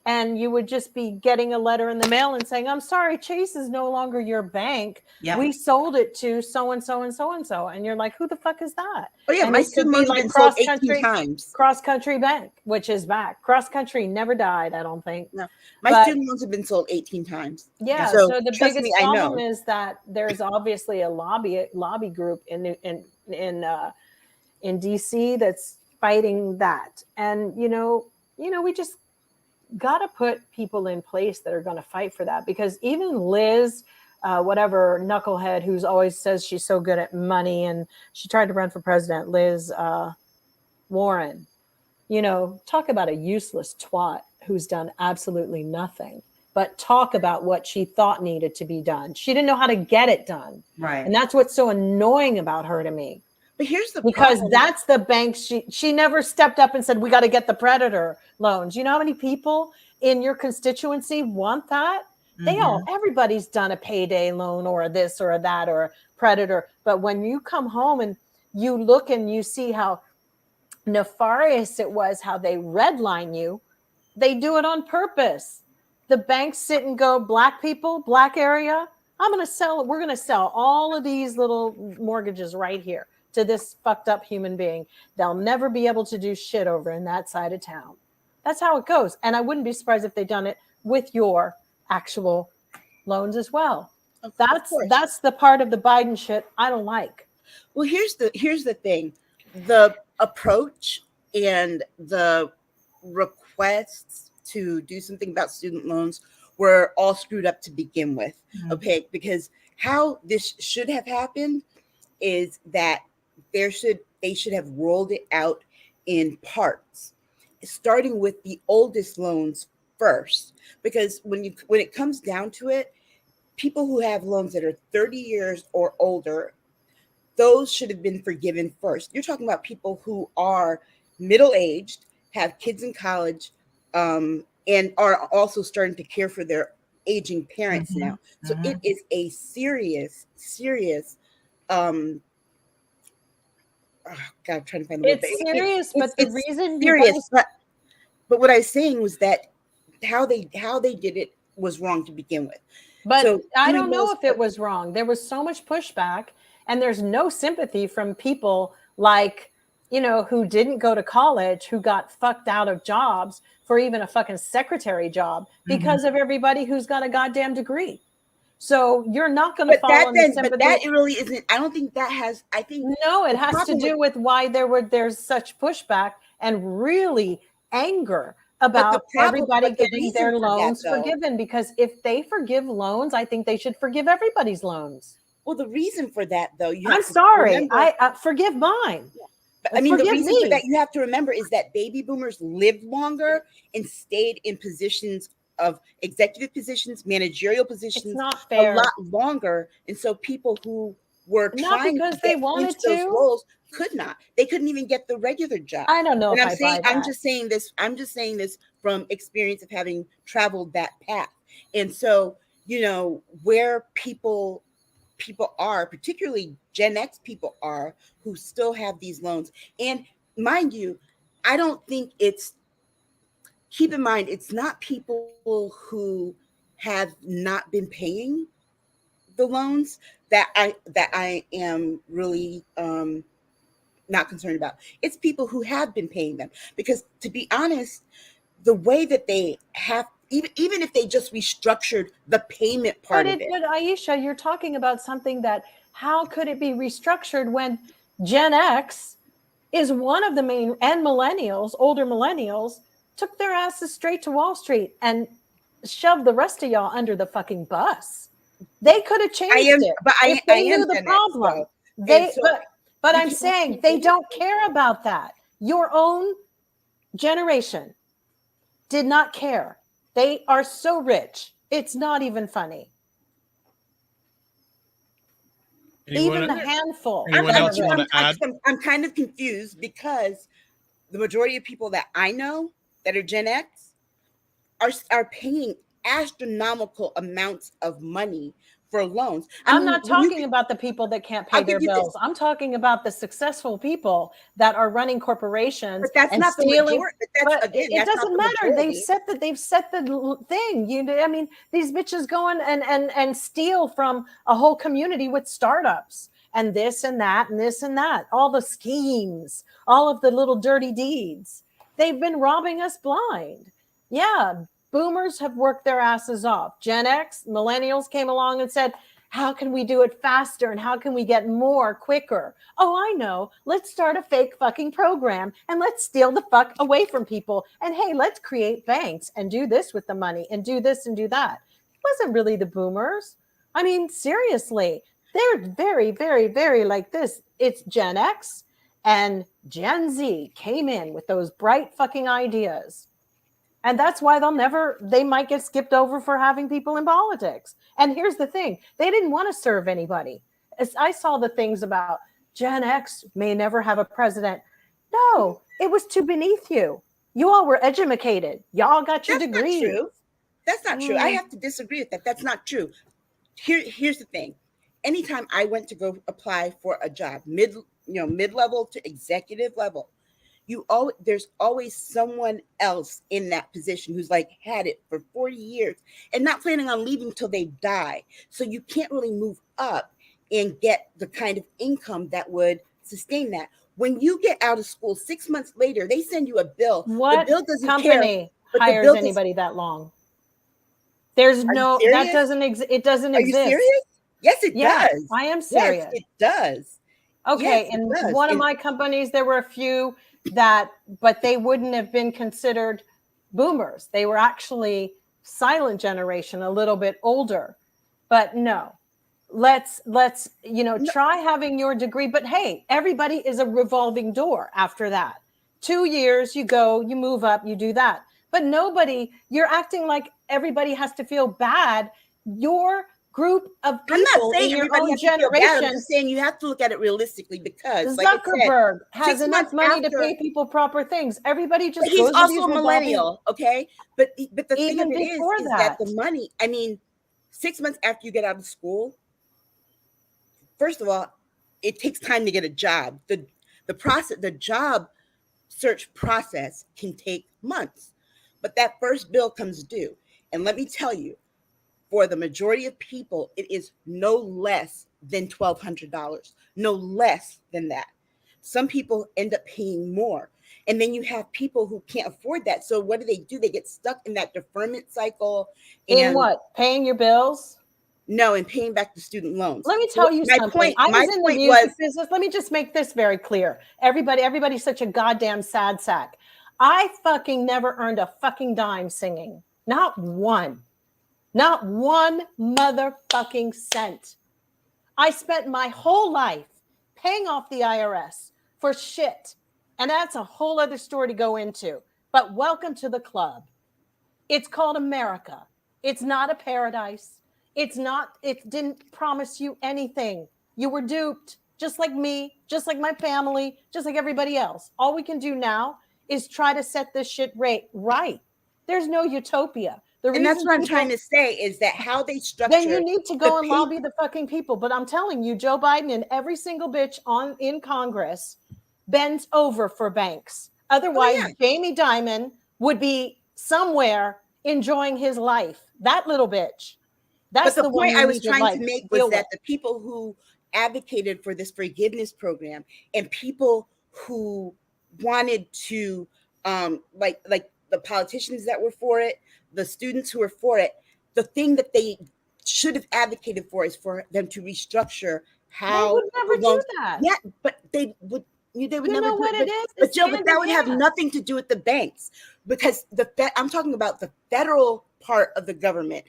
And you would just be getting a letter in the mail and saying, I'm sorry, Chase is no longer your bank. Yep. We sold it to so-and-so and so-and-so. And you're like, who the fuck is that? Oh, yeah. And my student loans have been sold 18 times. Cross Country Bank, which is back. Cross Country never died, I don't think. No. My student loans have been sold 18 times. Yeah. So the biggest problem is that there's obviously a lobby group in DC that's fighting that. And, got to put people in place that are going to fight for that, because even Liz, whatever knucklehead who's always says she's so good at money, and she tried to run for president, Liz Warren, you know, talk about a useless twat who's done absolutely nothing but talk about what she thought needed to be done. She didn't know how to get it done. Right. And that's what's so annoying about her to me. But here's the because problem. That's the bank. She never stepped up and said, we got to get the predator loans. You know how many people in your constituency want that? Everybody's done a payday loan or a this or a that or a predator. But when you come home and you look and you see how nefarious it was, how they redline you, they do it on purpose. The banks sit and go, black people, black area, we're going to sell all of these little mortgages right here to this fucked up human being. They'll never be able to do shit over in that side of town. That's how it goes. And I wouldn't be surprised if they'd done it with your actual loans as well. That's the part of the Biden shit I don't like. Well, here's the thing. The approach and the requests to do something about student loans were all screwed up to begin with. Okay, because how this should have happened is that they should have rolled it out in parts, starting with the oldest loans first. Because when it comes down to it, people who have loans that are 30 years or older, those should have been forgiven first. You're talking about people who are middle-aged, have kids in college, and are also starting to care for their aging parents now. So it is a serious God, I'm trying to find the word. It's serious, but the reason serious, but what I was saying was that how they did it was wrong to begin with. But so I don't know if it was wrong. There was so much pushback, and there's no sympathy from people like, you know, who didn't go to college, who got fucked out of jobs for even a fucking secretary job because of everybody who's got a goddamn degree. So you're not going to follow the sympathy. But that really isn't. I don't think that has. I think no, it has to do with why there's such pushback and really anger about everybody getting their loans forgiven. Because if they forgive loans, I think they should forgive everybody's loans. Well, the reason for that, though, I'm sorry, I forgive mine. Yeah. But, I mean, the reason for that you have to remember is that baby boomers lived longer and stayed in positions of executive positions, managerial positions, it's not fair. A lot longer, and so people who were not trying because to they get wanted into those roles could not. They couldn't even get the regular job. I don't know. And if I'm just saying this from experience of having traveled that path, and so you know where people are, particularly Gen X people are, who still have these loans. And mind you, I don't think keep in mind, it's not people who have not been paying the loans that I am really not concerned about. It's people who have been paying them, because to be honest, the way that they have, even if they just restructured the payment part of it. But Aisha, you're talking about something that, how could it be restructured when Gen X is one of the main, and millennials, older millennials, took their asses straight to Wall Street and shoved the rest of y'all under the fucking bus. They could have changed it, but if they knew the problem. But I'm saying they don't care about that. Your own generation did not care. They are so rich. It's not even funny. Even the handful. Anyone else want to add? I'm kind of confused because the majority of people that I know that are Gen X are paying astronomical amounts of money for loans. I'm not talking about the people that can't pay their bills. I'm talking about the successful people that are running corporations. But that's not stealing. It doesn't matter. They've set the thing. I mean, these bitches go and steal from a whole community with startups and this and that and this and that. All the schemes, all of the little dirty deeds. They've been robbing us blind. Yeah. Boomers have worked their asses off. Gen X, millennials came along and said, how can we do it faster and how can we get more quicker? Oh, I know. Let's start a fake fucking program and let's steal the fuck away from people. And hey, let's create banks and do this with the money and do this and do that. It wasn't really the boomers. I mean, seriously, they're very, very, very like this. It's Gen X and Gen Z came in with those bright fucking ideas. And that's why they might get skipped over for having people in politics. And here's the thing, they didn't want to serve anybody. As I saw the things about Gen X may never have a president. No, it was too beneath you. You all were educated. Y'all got your degrees. Not true. That's not true. I have to disagree with that. That's not true. Here's the thing. Anytime I went to go apply for a job, mid-level to executive level, there's always someone else in that position who's like had it for 40 years and not planning on leaving till they die. So you can't really move up and get the kind of income that would sustain that. When you get out of school 6 months later, they send you a bill. What the bill doesn't company care, hires anybody that long? There's no, that doesn't exist. It doesn't exist. Are you serious? Yes, it does. I am serious. Yes, it does. Okay. Yes, and one of my companies, there were a few but they wouldn't have been considered boomers. They were actually silent generation, a little bit older. But no, let's try having your degree. But hey, everybody is a revolving door after that. 2 years, you go, you move up, you do that. But you're acting like everybody has to feel bad. Your group of people I'm not saying in your everybody own has to feel bad. generation. I'm just saying you have to look at it realistically because Zuckerberg has 6 enough months money to after- pay people proper things. Everybody just But he's goes to also these a revolving- millennial, okay? But the thing of Even it is before that that. the money, I mean, 6 months after you get out of school, first of all, it takes time to get a job. The job search process can take months, but that first bill comes due. And let me tell you, for the majority of people, it is no less than $1,200, no less than that. Some people end up paying more. And then you have people who can't afford that. So what do? They get stuck in that deferment cycle. In what? Paying your bills? No, and paying back the student loans. Let me tell you something. I was in the music business. Let me just make this very clear. Everybody's such a goddamn sad sack. I fucking never earned a fucking dime singing. Not one. Not one motherfucking cent. I spent my whole life paying off the IRS for shit. And that's a whole other story to go into. But welcome to the club. It's called America. It's not a paradise. It didn't promise you anything. You were duped, just like me, just like my family, just like everybody else. All we can do now is try to set this shit right. There's no utopia. And that's what I'm trying to say is that how they structure. Then you need to go and lobby the fucking people. But I'm telling you, Joe Biden and every single bitch in Congress bends over for banks. Otherwise, Jamie Dimon would be somewhere enjoying his life. That little bitch. That's the point I was trying to make was that the people who advocated for this forgiveness program and people who wanted to, like the politicians that were for it, the students who were for it, the thing that they should have advocated for is for them to restructure how. They would never do that. Yeah, but they would. They would never know do what it. It is? But Joe, but that would have nothing to do with the banks because I'm talking about the federal part of the government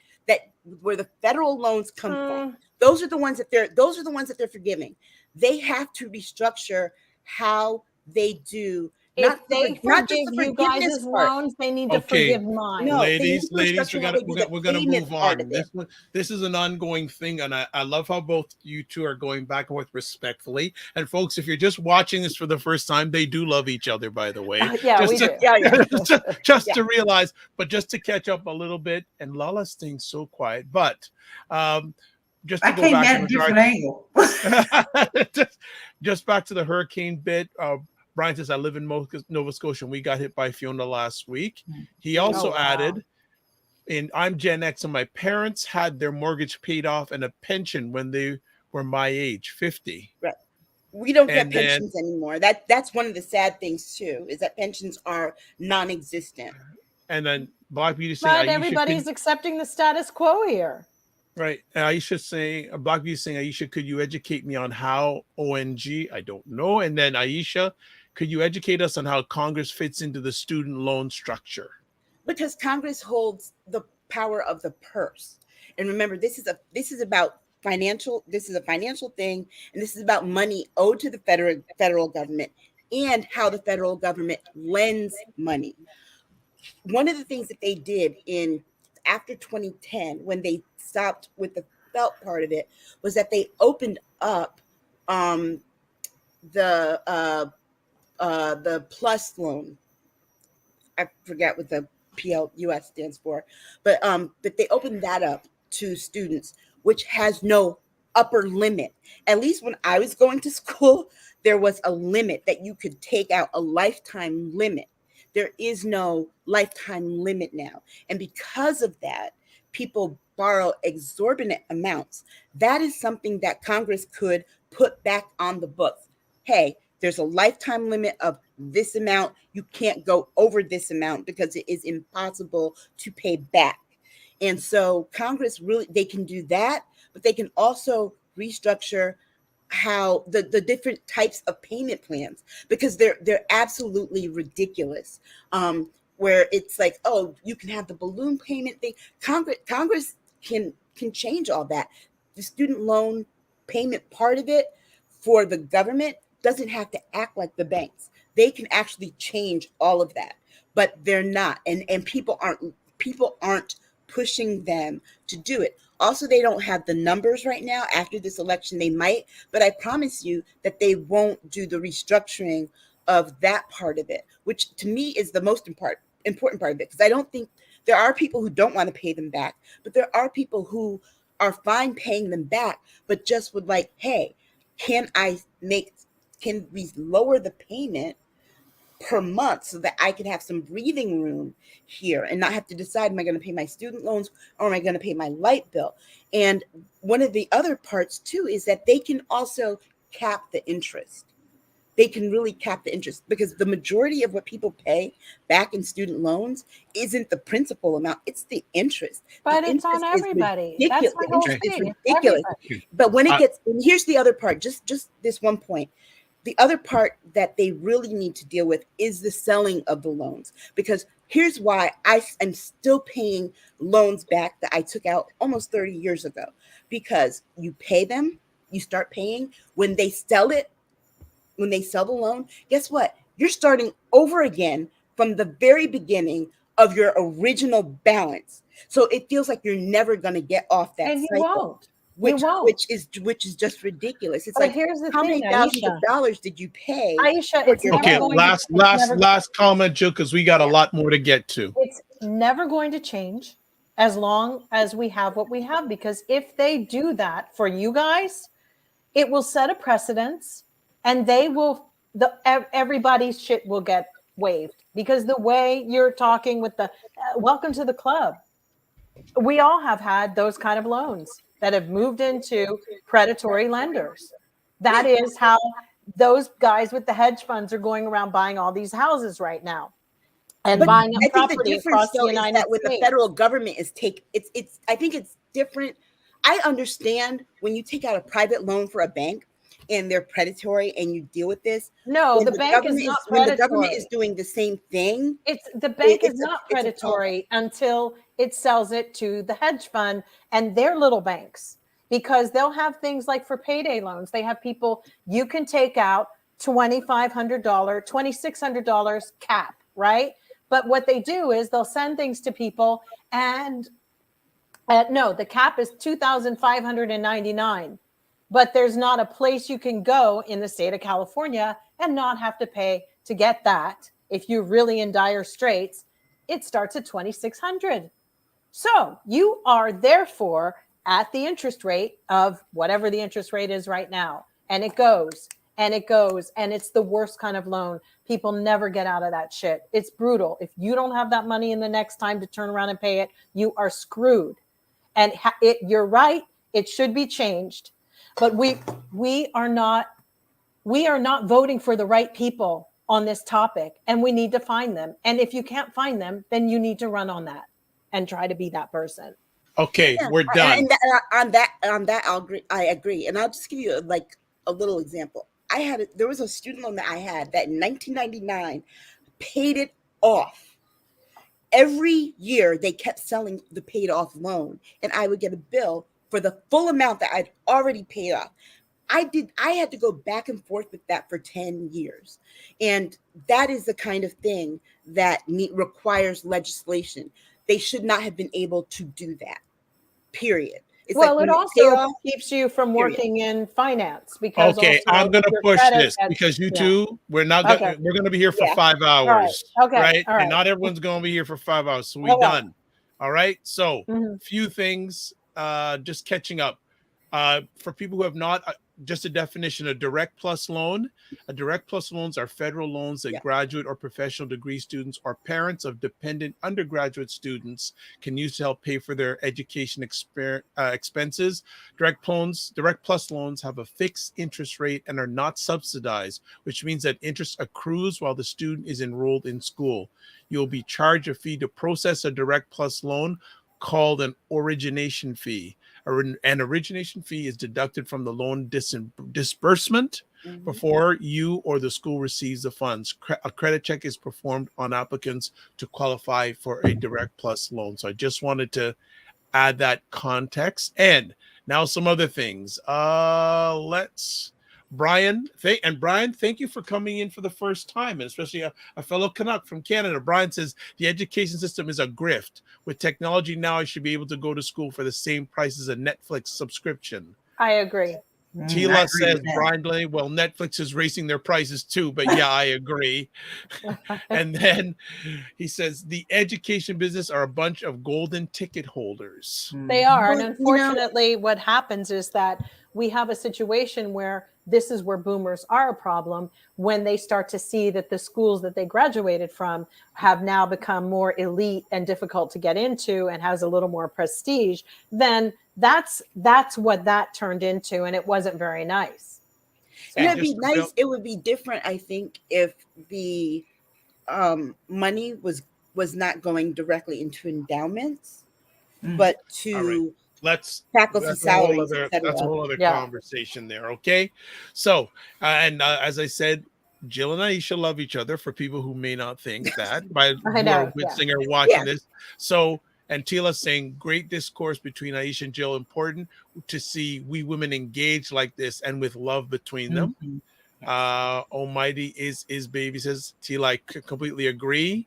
where the federal loans come from. Those are the ones that they're forgiving. They have to restructure how they do. If they forgive you guys' loans, they need to forgive mine. No, ladies, we're gonna move on. This is an ongoing thing, and I love how both you two are going back and forth respectfully. And folks, if you're just watching this for the first time, they do love each other, by the way. Just to realize, but just to catch up a little bit. And Lala's staying so quiet, but just to go back at a different angle. just back to the hurricane bit. Brian says, I live in Nova Scotia, and we got hit by Fiona last week. He also added, I'm Gen X, and my parents had their mortgage paid off and a pension when they were my age, 50. Right. We don't get pensions anymore. That's one of the sad things, too, is that pensions are non-existent. And then Black Beauty saying, but everybody's accepting the status quo here. Right. Aisha saying, Blackview saying, Aisha, could you educate me on how ONG? I don't know. And then Aisha, could you educate us on how Congress fits into the student loan structure? Because Congress holds the power of the purse. And remember, this is about financial, this is a financial thing, and this is about money owed to the federal government and how the federal government lends money. One of the things that they did in after 2010, when they stopped with the felt part of it, was that they opened up the plus loan. I forget what the PLUS stands for, but they opened that up to students, which has no upper limit. At least when I was going to school, there was a limit that you could take out, a lifetime limit. There is no lifetime limit now. And because of that, people borrow exorbitant amounts. That is something that Congress could put back on the books. Hey, there's a lifetime limit of this amount. You can't go over this amount because it is impossible to pay back. And so Congress really, they can do that, but they can also restructure how the different types of payment plans, because they're absolutely ridiculous. Where it's like, oh, you can have the balloon payment thing. Congress can change all that. The student loan payment part of it for the government doesn't have to act like the banks. They can actually change all of that, but they're not. And people aren't pushing them to do it. Also, they don't have the numbers right now. After this election, they might, but I promise you that they won't do the restructuring of that part of it, which to me is the most important part of it. Because I don't think, there are people who don't want to pay them back, but there are people who are fine paying them back, but just would like, hey, can we lower the payment per month so that I could have some breathing room here and not have to decide, am I going to pay my student loans or am I going to pay my light bill? And one of the other parts too is that they can also cap the interest. They can really cap the interest, because the majority of what people pay back in student loans isn't the principal amount, it's the interest. But The it's on interest is everybody. That's my whole ridiculous. thing. It's ridiculous. But when it gets, and here's the other part, just this one point. The other part that they really need to deal with is the selling of the loans, because here's why I'm still paying loans back that I took out almost 30 years ago, because you pay them, you start paying when they sell it, when they sell the loan, guess what? You're starting over again from the very beginning of your original balance. So it feels like you're never going to get off that And you cycle. won't. Which is just ridiculous. It's But like, here's the how thing, many thousands Aisha. of dollars did you pay? Aisha, it's never Okay, going last comment, Jill, because we got a lot more to get to. It's never going to change as long as we have what we have, because if they do that for you guys, it will set a precedence, and everybody's shit will get waived, because the way you're talking with the welcome to the club, we all have had those kind of loans that have moved into predatory lenders. That is how those guys with the hedge funds are going around buying all these houses right now and buying up property across the United States. With the federal government is I think it's different. I understand when you take out a private loan for a bank and they're predatory and you deal with this. No, the bank is not predatory. When the government is doing the same thing. The bank is not predatory until it sells it to the hedge fund and their little banks, because they'll have things like for payday loans. They have people, you can take out $2,500, $2,600 cap, right? But what they do is they'll send things to people, and no, the cap is $2,599. But there's not a place you can go in the state of California and not have to pay to get that. If you're really in dire straits, it starts at $2,600. So you are therefore at the interest rate of whatever the interest rate is right now. And it goes and it goes. And it's the worst kind of loan. People never get out of that shit. It's brutal. If you don't have that money in the next time to turn around and pay it, you are screwed. And you're right. It should be changed. But we are not voting for the right people on this topic, and we need to find them. And if you can't find them, then you need to run on that and try to be that person. Okay, Yeah, we're done. on that, I agree, and I'll just give you like a little example. There was a student loan that I had that in 1999 paid it off. Every year they kept selling the paid off loan, and I would get a bill for the full amount that I'd already paid off. I had to go back and forth with that for 10 years. And that is the kind of thing that requires legislation. They should not have been able to do that. Period. It's Well, like it when you pay also off, keeps you from period. working in finance because Okay, also I'm gonna your push credit this gets- because you yeah. two, we're Okay. gonna be here for Yeah. 5 All right. hours, Okay. right? All right. And not everyone's gonna be here for 5 hours, so we Okay. done. All right. So, Mhm. few things, just catching up. For people who have not, just a definition: a direct plus loan. A direct plus loans are federal loans that graduate or professional degree students or parents of dependent undergraduate students can use to help pay for their education expenses. Direct plus loans have a fixed interest rate and are not subsidized, which means that interest accrues while the student is enrolled in school. You'll be charged a fee to process a direct plus loan called an origination fee. An origination fee is deducted from the loan disbursement before you or the school receives the funds. A credit check is performed on applicants to qualify for a direct plus loan. So I just wanted to add that context. And now some other things. Brian, thank you for coming in for the first time, and especially a fellow Canuck from Canada. Brian says the education system is a grift. With technology now, I should be able to go to school for the same price as a Netflix subscription. I agree. Tila says, Brian Delaney, well, Netflix is raising their prices too, but yeah, I agree. And then he says, the education business are a bunch of golden ticket holders. They are. And unfortunately, what happens is that we have a situation where this is where boomers are a problem when they start to see that the schools that they graduated from have now become more elite and difficult to get into and has a little more prestige. Then that's what that turned into, and it wasn't very nice. So it would be nice. It would be different, I think, if the money was not going directly into endowments, but to faculty salaries. That's a whole other conversation there. Okay, so as I said, Jill and Aisha love each other. For people who may not think that, by who are witnessing or watching this, so. And Tila saying, great discourse between Aisha and Jill. Important to see we women engage like this and with love between them. Almighty is baby, says Tila. I completely agree.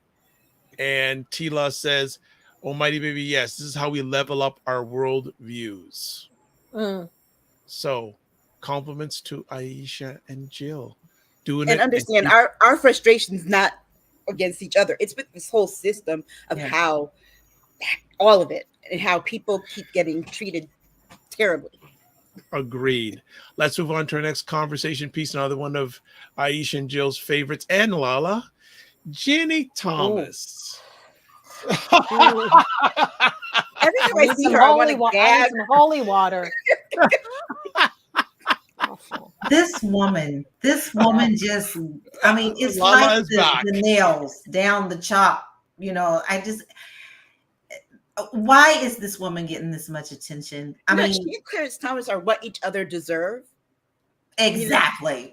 And Tila says, Almighty baby, yes, this is how we level up our world views. So compliments to Aisha and Jill. And understand our frustration's not against each other. It's with this whole system of how all of it and how people keep getting treated terribly. Agreed. Let's move on to our next conversation piece. Another one of Aisha and Jill's favorites, and Lala, Ginny Thomas. Every time I see her, I want to gag. Some holy water. This woman just, I mean, it's like the nails down the chop. You know, why is this woman getting this much attention? I mean, she and Clarence Thomas are what each other deserve. Exactly.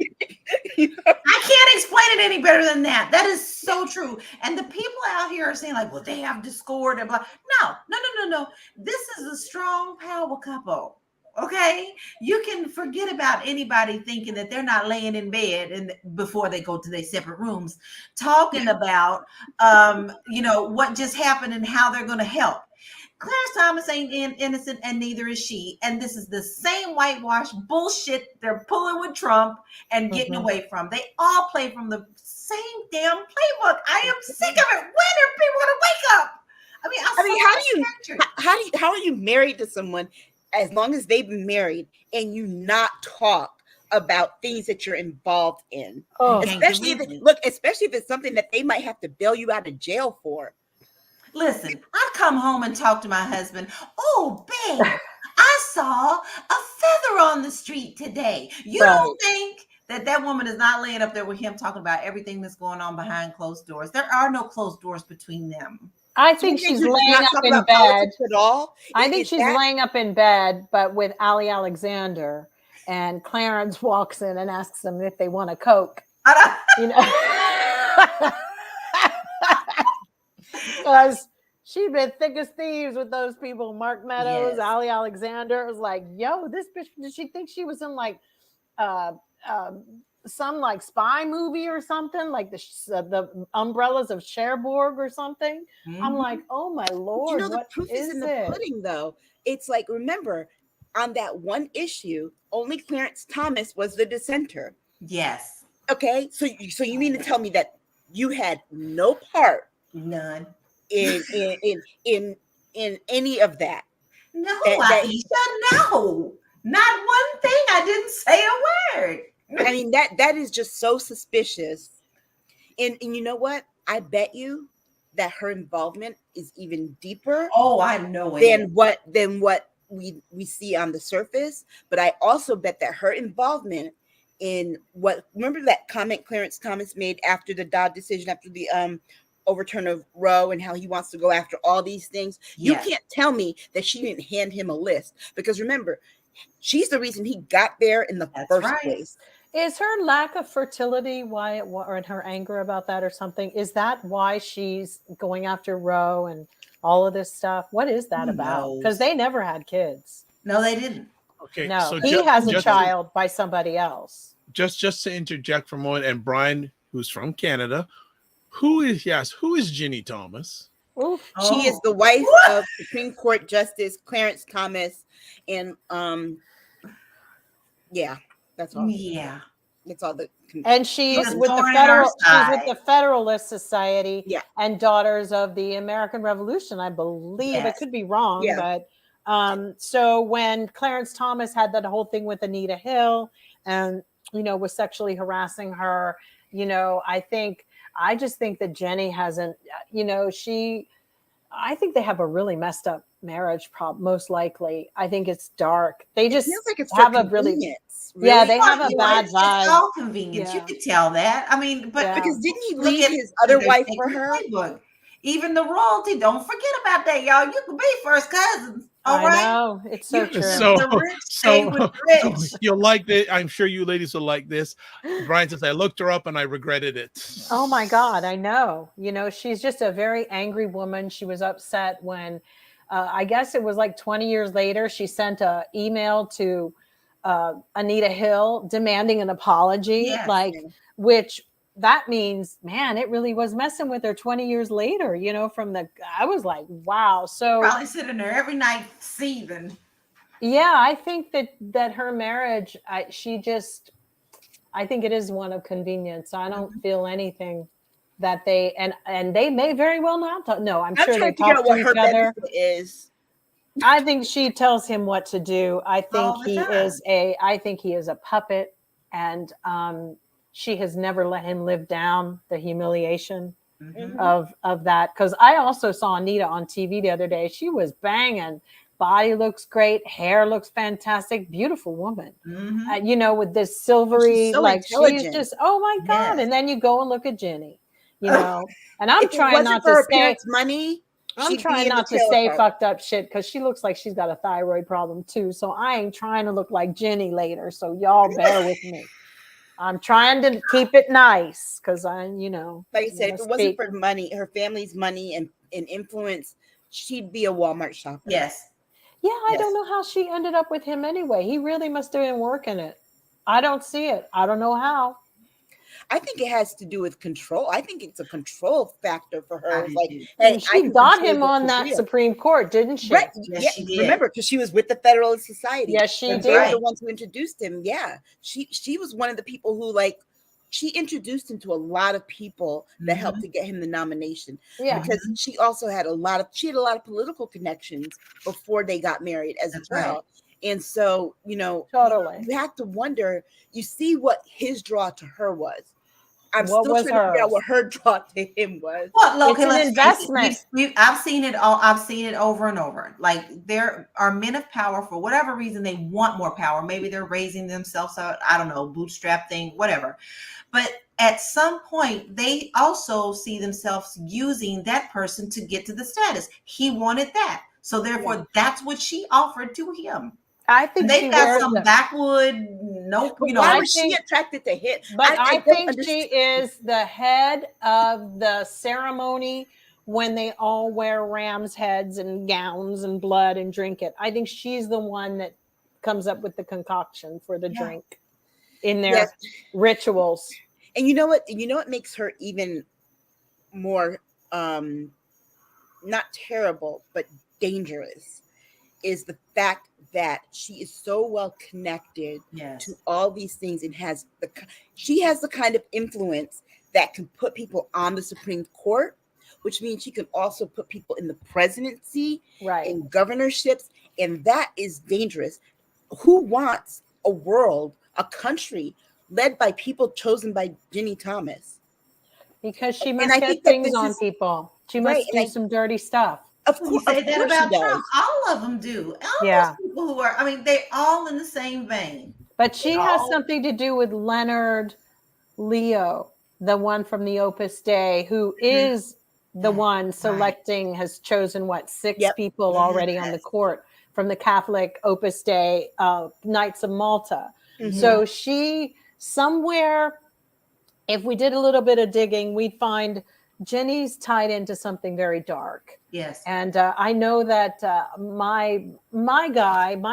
I can't explain it any better than that. That is so true. And the people out here are saying like, well, they have discord and blah. No. This is a strong power couple. Okay, you can forget about anybody thinking that they're not laying in bed and before they go to their separate rooms, talking about, what just happened and how they're going to help. Clarence Thomas ain't innocent, and neither is she. And this is the same whitewash bullshit they're pulling with Trump and getting away from. They all play from the same damn playbook. I am sick of it. When are people going to wake up? How are you married to someone as long as they've been married and you not talk about things that you're involved in? Especially if it's something that they might have to bail you out of jail for. Listen, I come home and talk to my husband. Oh, babe, I saw a feather on the street today. You don't think that woman is not laying up there with him talking about everything that's going on behind closed doors? There are no closed doors between them. I think she's You're laying not up talking in about bed. politics at all. I think Is she's that- laying up in bed, but with Ali Alexander, and Clarence walks in and asks them if they want a Coke. You know, because she'd been thick as thieves with those people. Mark Meadows, Yes. Ali Alexander. It was like, yo, this bitch. Did she think she was in like uh, some like spy movie or something, like the Umbrellas of Cherbourg or something? I'm like, oh my lord, you know, the what proof is in the it? pudding, though. It's like, remember, on that one issue, only Clarence Thomas was the dissenter. Yes. Okay, so you mean to tell me that you had no part, None, in any of that? no, That Aisha, no, not one thing. I didn't say a word. I mean, that is just so suspicious. And you know what? I bet you that her involvement is even deeper. Oh, I know it. Than what we see on the surface. But I also bet that her involvement in remember that comment Clarence Thomas made after the Dodd decision, after the overturn of Roe, and how he wants to go after all these things. Yes. You can't tell me that she didn't hand him a list, because remember, she's the reason he got there in the first place. Is her lack of fertility why, or her anger about that or something? Is that why she's going after Roe and all of this stuff? What is that about? Because they never had kids. No, they didn't. Okay, No, so he has a child by somebody else. Just to interject for a moment, and Brian, who's from Canada, who is Ginny Thomas? Oof. She is the wife of Supreme Court Justice Clarence Thomas, and yeah, that's all. Yeah, that's all. And she's with the Federalist Society, and Daughters of the American Revolution, I believe. I could be wrong, but so when Clarence Thomas had that whole thing with Anita Hill, and was sexually harassing her, I just think that Jenny hasn't, I think they have a really messed up marriage problem, most likely. I think it's dark. They just feels like it's have for a really, convenience, they have a bad vibe. It's all convenience. You could tell that. I mean, but because didn't he leave his other wife for her? Playbook. Even the royalty, don't forget about that, y'all. You could be first cousins. All right. I know. It's so true. So you'll like this. I'm sure you ladies will like this. Brian says, I looked her up and I regretted it. Oh my God, I know. She's just a very angry woman. She was upset when, I guess it was like 20 years later, she sent an email to Anita Hill demanding an apology, which that means, man, it really was messing with her 20 years later, I was like, wow. So probably sitting there every night seething. Yeah, I think that her marriage, I think it is one of convenience. I don't feel anything that they, and they may very well not talk. No, I'm sure they talk to each other. Is. I think she tells him what to do. I think he is a puppet, and she has never let him live down the humiliation of that. Because I also saw Anita on TV the other day. She was banging. Body looks great. Hair looks fantastic. Beautiful woman. With this silvery, she's just, oh my God. Yes. And then you go and look at Jenny, and I'm trying not to say money. I'm trying not to say fucked up shit, because she looks like she's got a thyroid problem too. So I ain't trying to look like Jenny later. So y'all bear with me. I'm trying to keep it nice, because like I said, if it wasn't for money, her family's money and influence, she'd be a Walmart shopper. Yes. Yeah, I don't know how she ended up with him anyway. He really must have been working it. I don't see it. I don't know how. I think it has to do with control. I think it's a control factor for her. And she got him on that Supreme Court, didn't she? Right. Yes, she did. Remember, because she was with the Federalist Society. Yes, she did. They were the ones who introduced him. Yeah. She was one of the people who she introduced him to a lot of people that helped to get him the nomination. Yeah. Because she also had a lot of political connections before they got married as well. Right. And so, totally. You have to wonder, you see what his draw to her was. I'm what still was trying to figure out what her draw to him was. Well, look, it's an investment. I've seen it all. I've seen it over and over. Like, there are men of power, for whatever reason, they want more power. Maybe they're raising themselves out. I don't know, bootstrap thing, whatever. But at some point, they also see themselves using that person to get to the status. He wanted that. So therefore, that's what she offered to him. I think They've got wears some backwood, nope, you know. Why was she attracted to him? But I think understand. she is the head of the ceremony when they all wear ram's heads and gowns and blood and drink it. I think she's the one that comes up with the concoction for the drink in their rituals. And you know what? You know what makes her even more not terrible, but dangerous is the fact that she is so well connected to all these things and she has the kind of influence that can put people on the Supreme Court, which means she can also put people in the presidency, in governorships, and that is dangerous. Who wants a country led by people chosen by Ginny Thomas? Because she must get things on people. She must do some dirty stuff. Of course, you say that about Trump. All of them do. All those people who are, I mean, they're all in the same vein. But she has something to do with Leonard Leo, the one from the Opus Dei, who is the one selecting, has chosen six people already on the court from the Catholic Opus Dei Knights of Malta. So she somewhere, if we did a little bit of digging, we'd find Jenny's tied into something very dark. Yes. And I know that my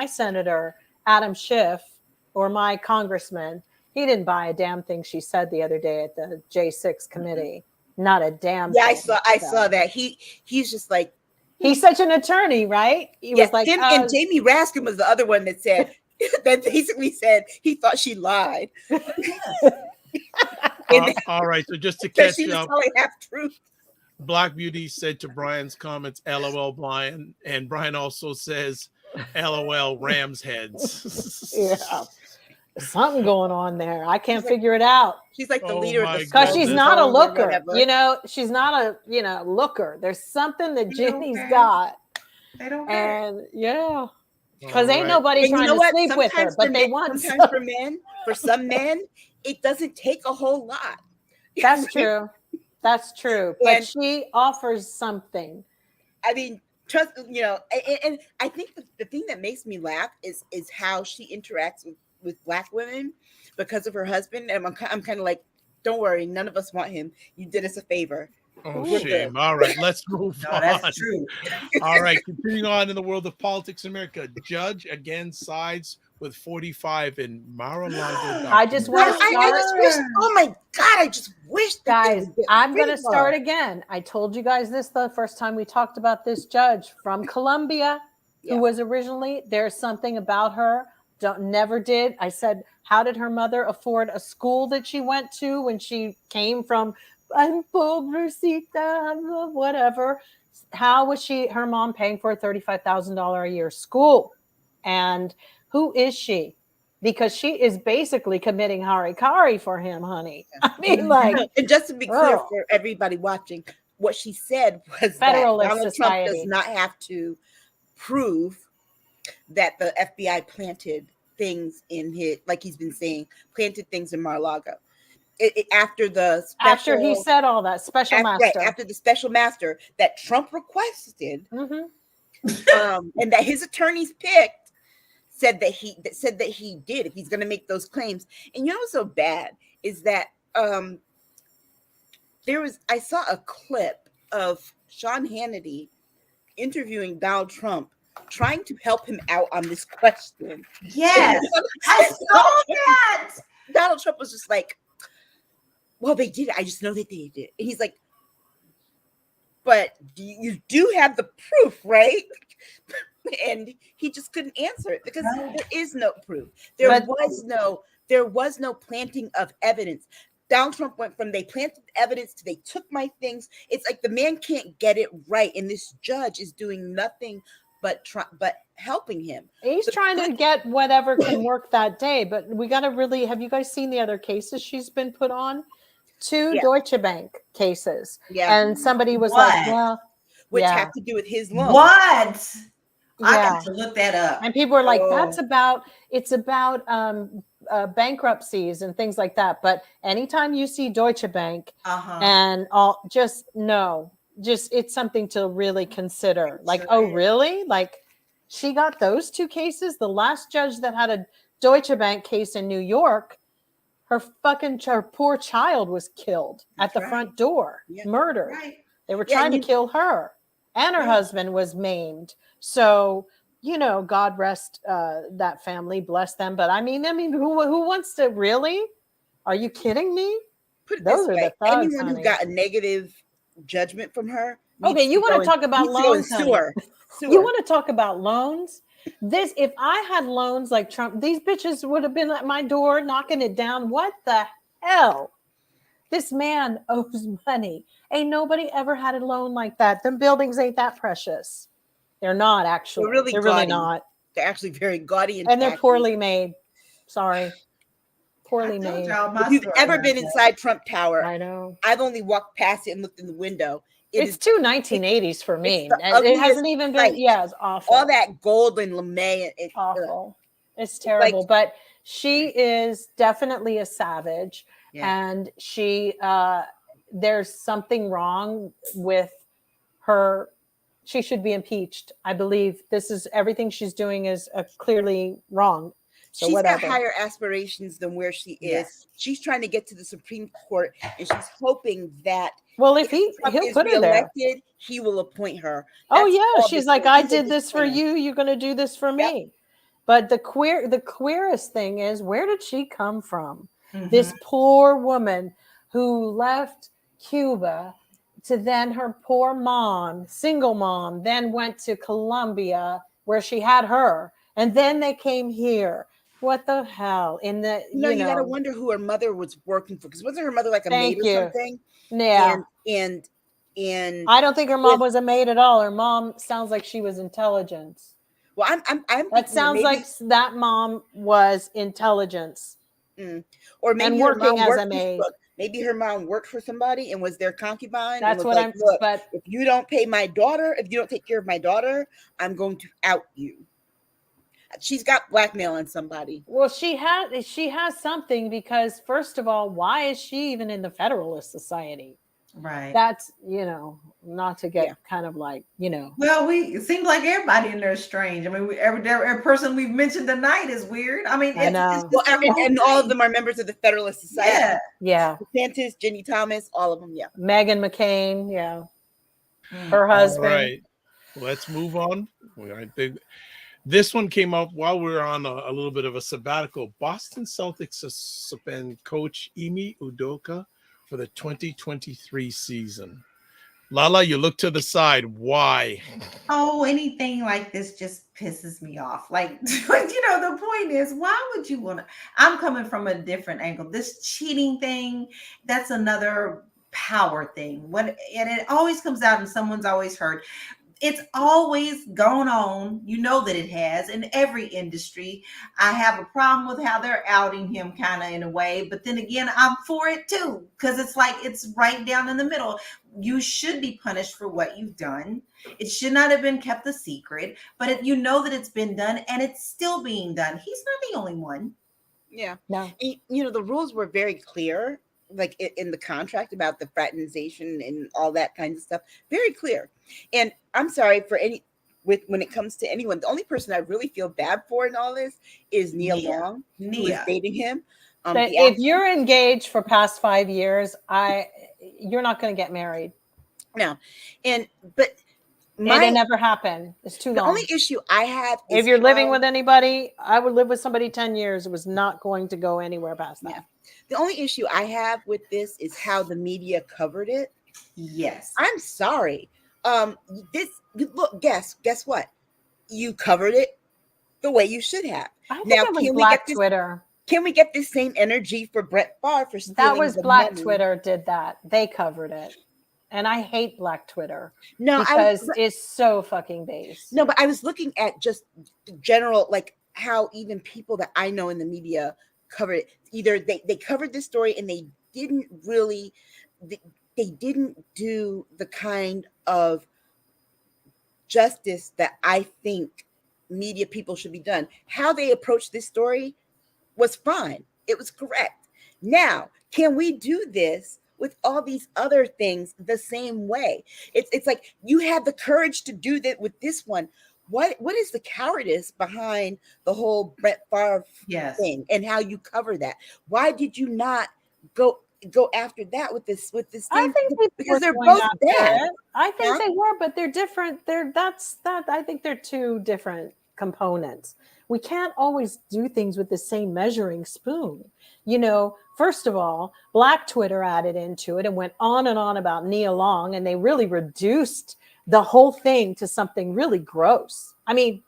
senator, Adam Schiff, or my congressman, he didn't buy a damn thing she said the other day at the J6 committee. Not a damn thing. I saw that. He's just like, he's such an attorney, right? He was like, him and Jamie Raskin was the other one that said, that basically said he thought she lied. All right, so just to catch she was up, telling half truth. Black Beauty said to Brian's comments, LOL, Brian. And Brian also says, LOL, Rams heads. Yeah. Something going on there. I can't figure it out. She's like the leader of the because she's not a looker. You know, she's not a looker. There's something that Jenny's got. They don't and because ain't nobody trying to sleep with her, but they want sometimes for some men, it doesn't take a whole lot. That's true. That's true. But she offers something. I mean, trust, and I think the thing that makes me laugh is how she interacts with Black women because of her husband. And I'm kind of like, don't worry, none of us want him. You did us a favor. Oh, shame. All right, let's move on. That's true. All right, continuing on in the world of politics in America. Judge again sides with 45 in Mar-a-Lago. I just want to start. I just wish, oh my God, I just wish. Guys, I'm going to start again. I told you guys this the first time we talked about this judge from Columbia, who was originally, there's something about her. Never did. I said, how did her mother afford a school that she went to when she came from pobrecita, whatever? How was her mom paying for a $35,000 a year school? And who is she? Because she is basically committing harikari for him, honey. I mean, like, and just to be clear for everybody watching, what she said was Federalist that Donald Society Trump does not have to prove that the FBI planted things in his, like he's been saying, planted things in Mar-a-Lago. After he said all that, master. After the special master that Trump requested, and that his attorneys picked, said that he did. He's going to make those claims. And you know what's so bad is that I saw a clip of Sean Hannity interviewing Donald Trump, trying to help him out on this question. Yes, I saw that. Donald Trump was just like, well, they did it. I just know that they did. And he's like, but you do have the proof, right? And he just couldn't answer it because there is no proof. There was no planting of evidence. Donald Trump went from they planted evidence to they took my things. It's like the man can't get it right, and this judge is doing nothing but helping him. He's trying to get whatever can work that day, but we got to really, have you guys seen the other cases she's been put on? 2 Deutsche Bank cases. Yeah. And somebody was like, well, which have to do with his loan. What? I got to look that up. And people are like, it's about bankruptcies and things like that. But anytime you see Deutsche Bank Uh-huh. and all, just no, just it's something to really consider. Like, Sure oh, is. really? Like, she got those two cases. The last judge that had a Deutsche Bank case in New York, her poor child was killed at the right. front door, Yeah. murdered. Right. They were Yeah, trying to kill her, and her Yeah. husband was maimed. So, you know, God rest that family, bless them. But I mean, who wants to really? Are you kidding me? Put it Those this are way: the thugs, anyone who honey. got a negative judgment from her. Okay, you want to talk about loans, honey? You want to talk about loans? This, if I had loans like Trump, these bitches would have been at my door knocking it down. What the hell? This man owes money. Ain't nobody ever had a loan like that. Them buildings ain't that precious. They're not actually. They're really gaudy. Not. They're actually very gaudy And they're tacky. poorly made. Sorry. Poorly I told made. y'all my If you've story ever about been that. inside Trump Tower, I know. I've only walked past it and looked in the window. It's too 1980s for me. the It hasn't ugliest even sight. been. Yeah, it's awful. All that gold and lame. It's awful. It's terrible. like- but she is definitely a savage, Yeah. and she there's something wrong with her. She should be impeached. I believe this is everything she's doing is clearly wrong. So she's whatever. got higher aspirations than where she is. Yes. She's trying to get to the Supreme Court, and she's hoping that Well, if Trump he'll is put her there. reelected, he will appoint her. Oh That's yeah, all she's this like, is. I He's a did this for plan. you. You're going to do this for me. But the queerest thing is, where did she come from? Mhm. This poor woman who left Cuba to then her poor mom, single mom, then went to Colombia where she had her, and then they came here. What the hell? In the You got to wonder who her mother was working for, because wasn't her mother like a maid or something? Yeah. And I don't think her mom was a maid at all. Her mom sounds like she was intelligence. Well, I'm That sounds like that mom was intelligence. Or maybe and her working mom as worked a maid. Maybe her mom worked for somebody and was their concubine. That's and was what like, I'm. Look, but if you don't pay my daughter, if you don't take care of my daughter, I'm going to out you. She's got blackmail on somebody. Well, she has something, because first of all, why is she even in the Federalist Society? Right. That's, not to get kind of like, Well, it seems like everybody in there is strange. I mean, every person we've mentioned tonight is weird. I mean, I know. it's And all of them are members of the Federalist Society. Yeah. DeSantis, Ginny Thomas, all of them. Yeah. Meghan McCain. Yeah. Her husband. All right. Let's move on. I think this one came up while we were on a little bit of a sabbatical. Boston Celtics suspend coach Ime Udoka for the 2023 season. Lala, you look to the side. Why? Oh, anything like this just pisses me off. Like, the point is, why would you want to? I'm coming from a different angle. This cheating thing, that's another power thing. And it always comes out, and someone's always heard. It's always gone on. You know that it has in every industry. I have a problem with how they're outing him kind of in a way, but then again, I'm for it too, because it's like it's right down in the middle. You should be punished for what you've done. It should not have been kept a secret, but you know that it's been done and it's still being done. He's not the only one. Yeah. No. The rules were very clear, like in the contract about the fraternization and all that kind of stuff. Very clear. And I'm sorry for when it comes to anyone, the only person I really feel bad for in all this is Nia Long, who is dating him. If you're engaged for past 5 years, you're not going to get married. No. But it'll never happen. It's too long. The only issue I have is if you're living with anybody, I would live with somebody 10 years. It was not going to go anywhere past that. Yeah. The only issue I have with this is how the media covered it. Yes. I'm sorry. Guess what? You covered it the way you should have. I think that was Black Twitter. Can we get this same energy for Brett Favre for stealing That was Black money? Twitter did that. They covered it. And I hate Black Twitter. No, because it's so fucking base. No, but I was looking at just general, like how even people that I know in the media covered it. Either they covered this story and they didn't really, they didn't do the kind of justice that I think media people should be done. How they approached this story was fine. It was correct. Now, can we do this with all these other things the same way? It's like you had the courage to do that with this one. What is the cowardice behind the whole Brett Favre thing and how you cover that? Why did you not go after that with this I thing? think Because they're both bad. I think they were, but they're different. I think they're two different components. We can't always do things with the same measuring spoon. You know, first of all, Black Twitter added into it and went on and on about Nia Long, and they really reduced the whole thing to something really gross. I mean,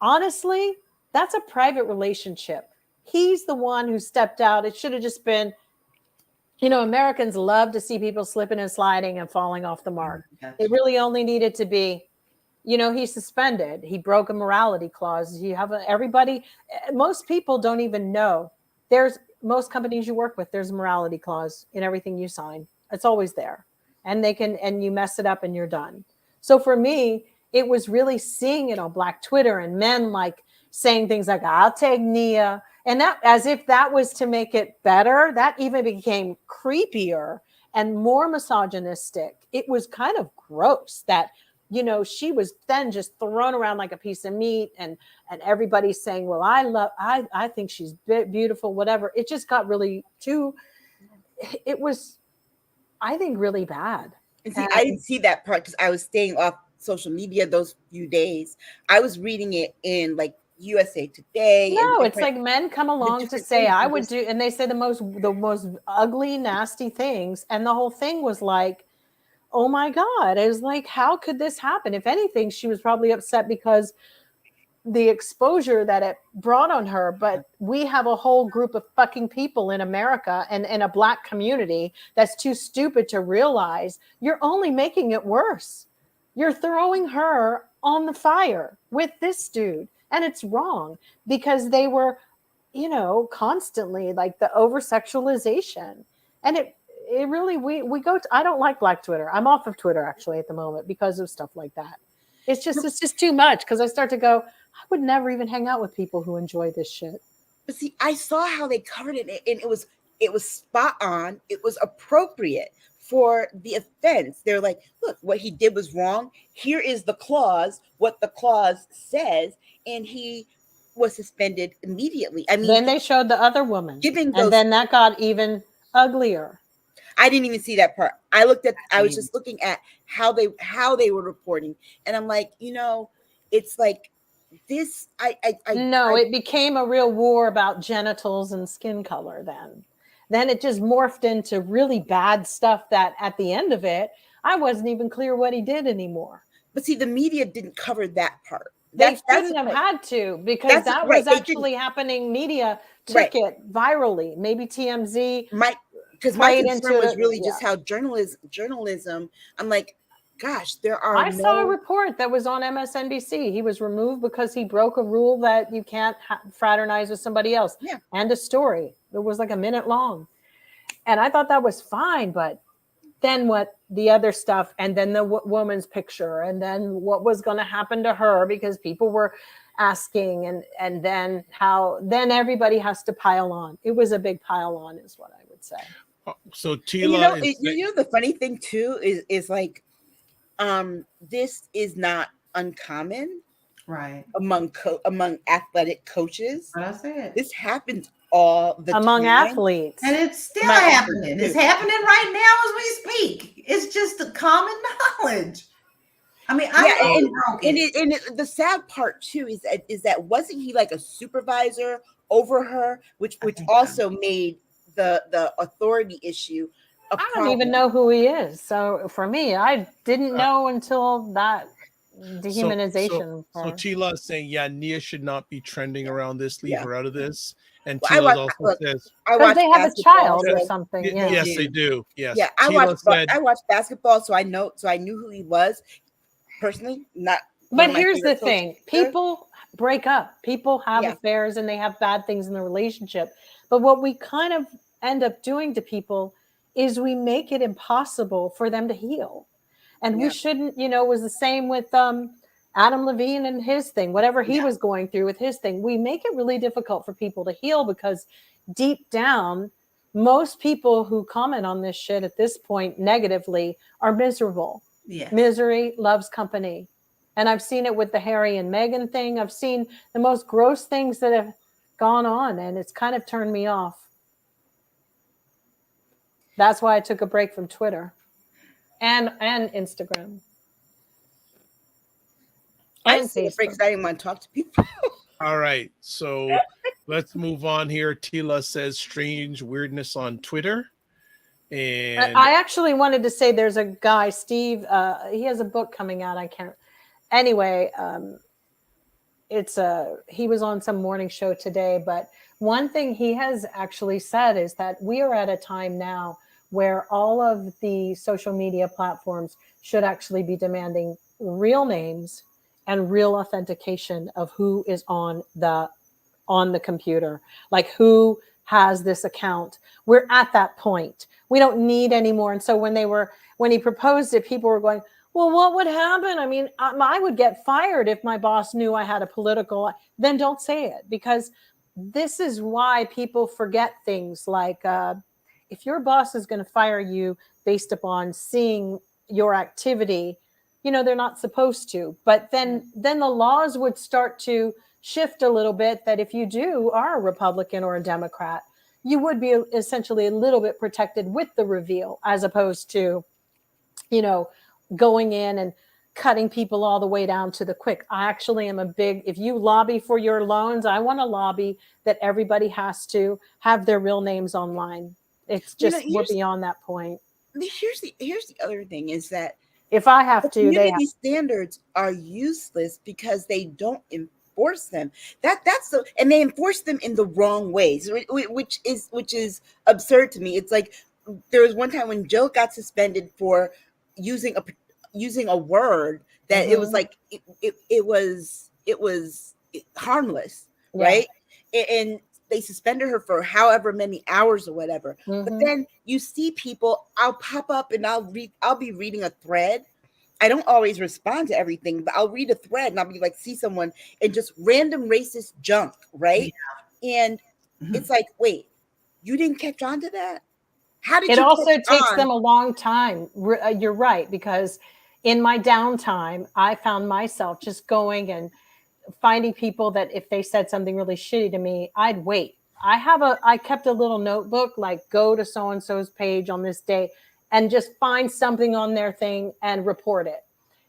honestly, that's a private relationship. He's the one who stepped out. It should have just been, you know, Americans love to see people slipping and sliding and falling off the mark. It really only needed to be, you know, he's suspended. He broke a morality clause. You have most people don't even know. Most companies you work with, there's a morality clause in everything you sign. It's always there. And you mess it up and you're done. So for me, it was really seeing it on Black Twitter and men like saying things like, I'll take Nia. And that, as if that was to make it better, that even became creepier and more misogynistic. It was kind of gross that, you know, she was then just thrown around like a piece of meat, and everybody's saying, well, I think she's beautiful, whatever. It just got really it was, I think, really bad. And see, I didn't see that part because I was staying off social media those few days. I was reading it in like USA Today. No, it's like men come along to say, I would do, and they say the most ugly, nasty things. And the whole thing was like, oh my God. It was like, how could this happen? If anything, she was probably upset because the exposure that it brought on her. But we have a whole group of fucking people in America and in a Black community that's too stupid to realize you're only making it worse. You're throwing her on the fire with this dude. And it's wrong because they were, you know, constantly like the over sexualization. And it really, we go to, I don't like Black Twitter. I'm off of Twitter actually at the moment because of stuff like that. It's just too much because I start to go, I would never even hang out with people who enjoy this shit. But see, I saw how they covered it, and it was spot on. It was appropriate for the offense. They're like, look, what he did was wrong. Here is the clause, what the clause says, and he was suspended immediately. I mean, then they showed the other woman, and then that got even uglier. I didn't even see that part. I was just looking at how they were reporting, and I'm like, you know, it's like this. It became a real war about genitals and skin color. Then it just morphed into really bad stuff that at the end of it, I wasn't even clear what he did anymore. But see, the media didn't cover that part. They shouldn't have had to, because that was actually happening. Media took it virally. Maybe TMZ because my concern was really just how journalism. I'm like, gosh, I saw a report that was on MSNBC. He was removed because he broke a rule that you can't fraternize with somebody else. Yeah. And a story. It was like a minute long. And I thought that was fine, but then what the other stuff, and then the woman's picture, and then what was going to happen to her because people were asking, and then then everybody has to pile on. It was a big pile on is what I would say. So Tila, you know the funny thing too is like, this is not uncommon, right, among athletic coaches. I said this happens all the among time. Athletes, and it's still happening. It's happening right now as we speak. It's just a common knowledge. I mean, and the sad part too is that wasn't he like a supervisor over her, which also made the authority issue a problem. I don't even know who he is. So for me, I didn't know until that dehumanization. So Tila is saying, Nia should not be trending around this. Leave her out of this. And well, Tila also says, because they have a child or something. Yeah. Yes, they do. Yes. Yeah, I watched basketball, so I knew who he was personally. Not. But here's the thing: people break up. People have affairs, and they have bad things in the relationship. But what we kind of end up doing to people is we make it impossible for them to heal. And we shouldn't, it was the same with Adam Levine and his thing, whatever he was going through with his thing. We make it really difficult for people to heal because deep down, most people who comment on this shit at this point negatively are miserable. Yeah. Misery loves company. And I've seen it with the Harry and Meghan thing. I've seen the most gross things that have gone on, and it's kind of turned me off. That's why I took a break from Twitter and Instagram. I just take a break because I didn't want to talk to people. All right, so let's move on here. Tila says strange weirdness on Twitter. And I actually wanted to say there's a guy, Steve, he has a book coming out. I can't. Anyway, he was on some morning show today, but one thing he has actually said is that we are at a time now where all of the social media platforms should actually be demanding real names and real authentication of who is on the computer, like who has this account. We're at that point. We don't need any more. And so when he proposed it, people were going, well, what would happen? I mean, I would get fired if my boss knew I had a political. Then don't say it, because this is why people forget things like if your boss is going to fire you based upon seeing your activity, they're not supposed to. But then the laws would start to shift a little bit, that if you are a Republican or a Democrat, you would be essentially a little bit protected with the reveal, as opposed to, going in and cutting people all the way down to the quick. I actually am if you lobby for your loans, I want to lobby that everybody has to have their real names online. It's just, we're beyond that point. Here's the other thing is that if I have to, community standards are useless because they don't enforce them. And they enforce them in the wrong ways, which is absurd to me. It's like there was one time when Joe got suspended for using a word that it was like it was harmless, right? And they suspended her for however many hours or whatever. But then you see people, I'll pop up and I'll be reading a thread. I don't always respond to everything, but I'll read a thread and I'll be like, see someone and just random racist junk, right? Yeah. And it's like, wait, you didn't catch on to that? How did it you also takes them a long time. You're right, because in my downtime, I found myself just going and finding people that if they said something really shitty to me, I'd wait. I kept a little notebook, like go to so-and-so's page on this day and just find something on their thing and report it.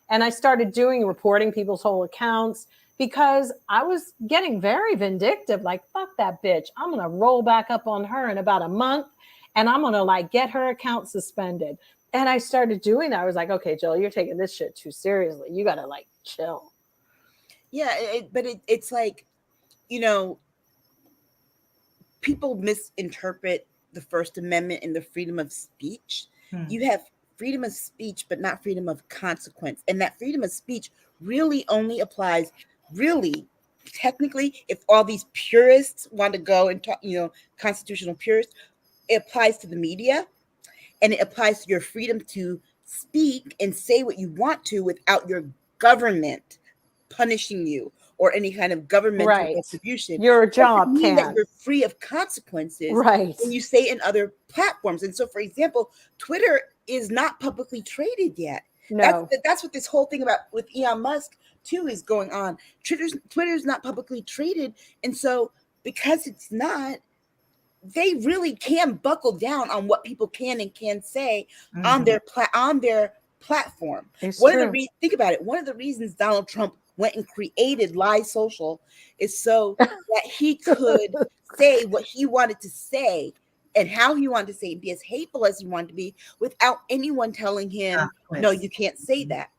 And I started reporting people's whole accounts because I was getting very vindictive, like, fuck that bitch. I'm going to roll back up on her in about a month and I'm going to get her account suspended. And I started doing that. I was like, okay, Jill, you're taking this shit too seriously. You got to chill. Yeah, it's like, people misinterpret the First Amendment and the freedom of speech. You have freedom of speech, but not freedom of consequence. And that freedom of speech really only applies, technically, if all these purists want to go and talk, constitutional purists, it applies to the media and it applies to your freedom to speak and say what you want to without your government punishing you or any kind of governmental retribution. Your job mean that you're free of consequences when you say in other platforms. And so, for example, Twitter is not publicly traded yet. No. That's what this whole thing about with Elon Musk too is going on. Twitter's not publicly traded, and so because it's not, they really can buckle down on what people can and can't say on their platform. Think about it. One of the reasons Donald Trump went and created Live Social is so that he could say what he wanted to say and how he wanted to say it, be as hateful as he wanted to be, without anyone telling him, no, you can't say that.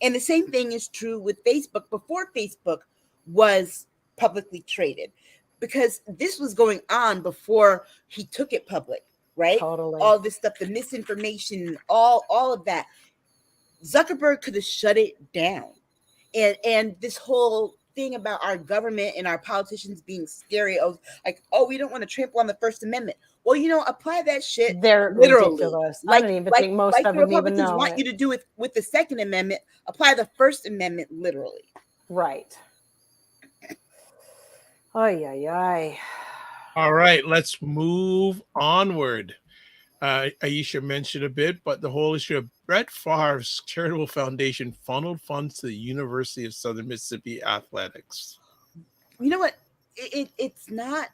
And the same thing is true with Facebook before Facebook was publicly traded, because this was going on before he took it public, right? Totally. All this stuff, the misinformation, all of that. Zuckerberg could have shut it down. And this whole thing about our government and our politicians being scary, we don't want to trample on the First Amendment. Well, apply that shit They're literally. ridiculous. I don't even think most of the them even Republicans know want it. you to do with the Second Amendment. Apply the First Amendment literally. Right. Ay, ay, ay. All right, let's move onward. Aisha mentioned a bit, but the whole issue of Brett Favre's charitable foundation funneled funds to the University of Southern Mississippi athletics. You know what? It's not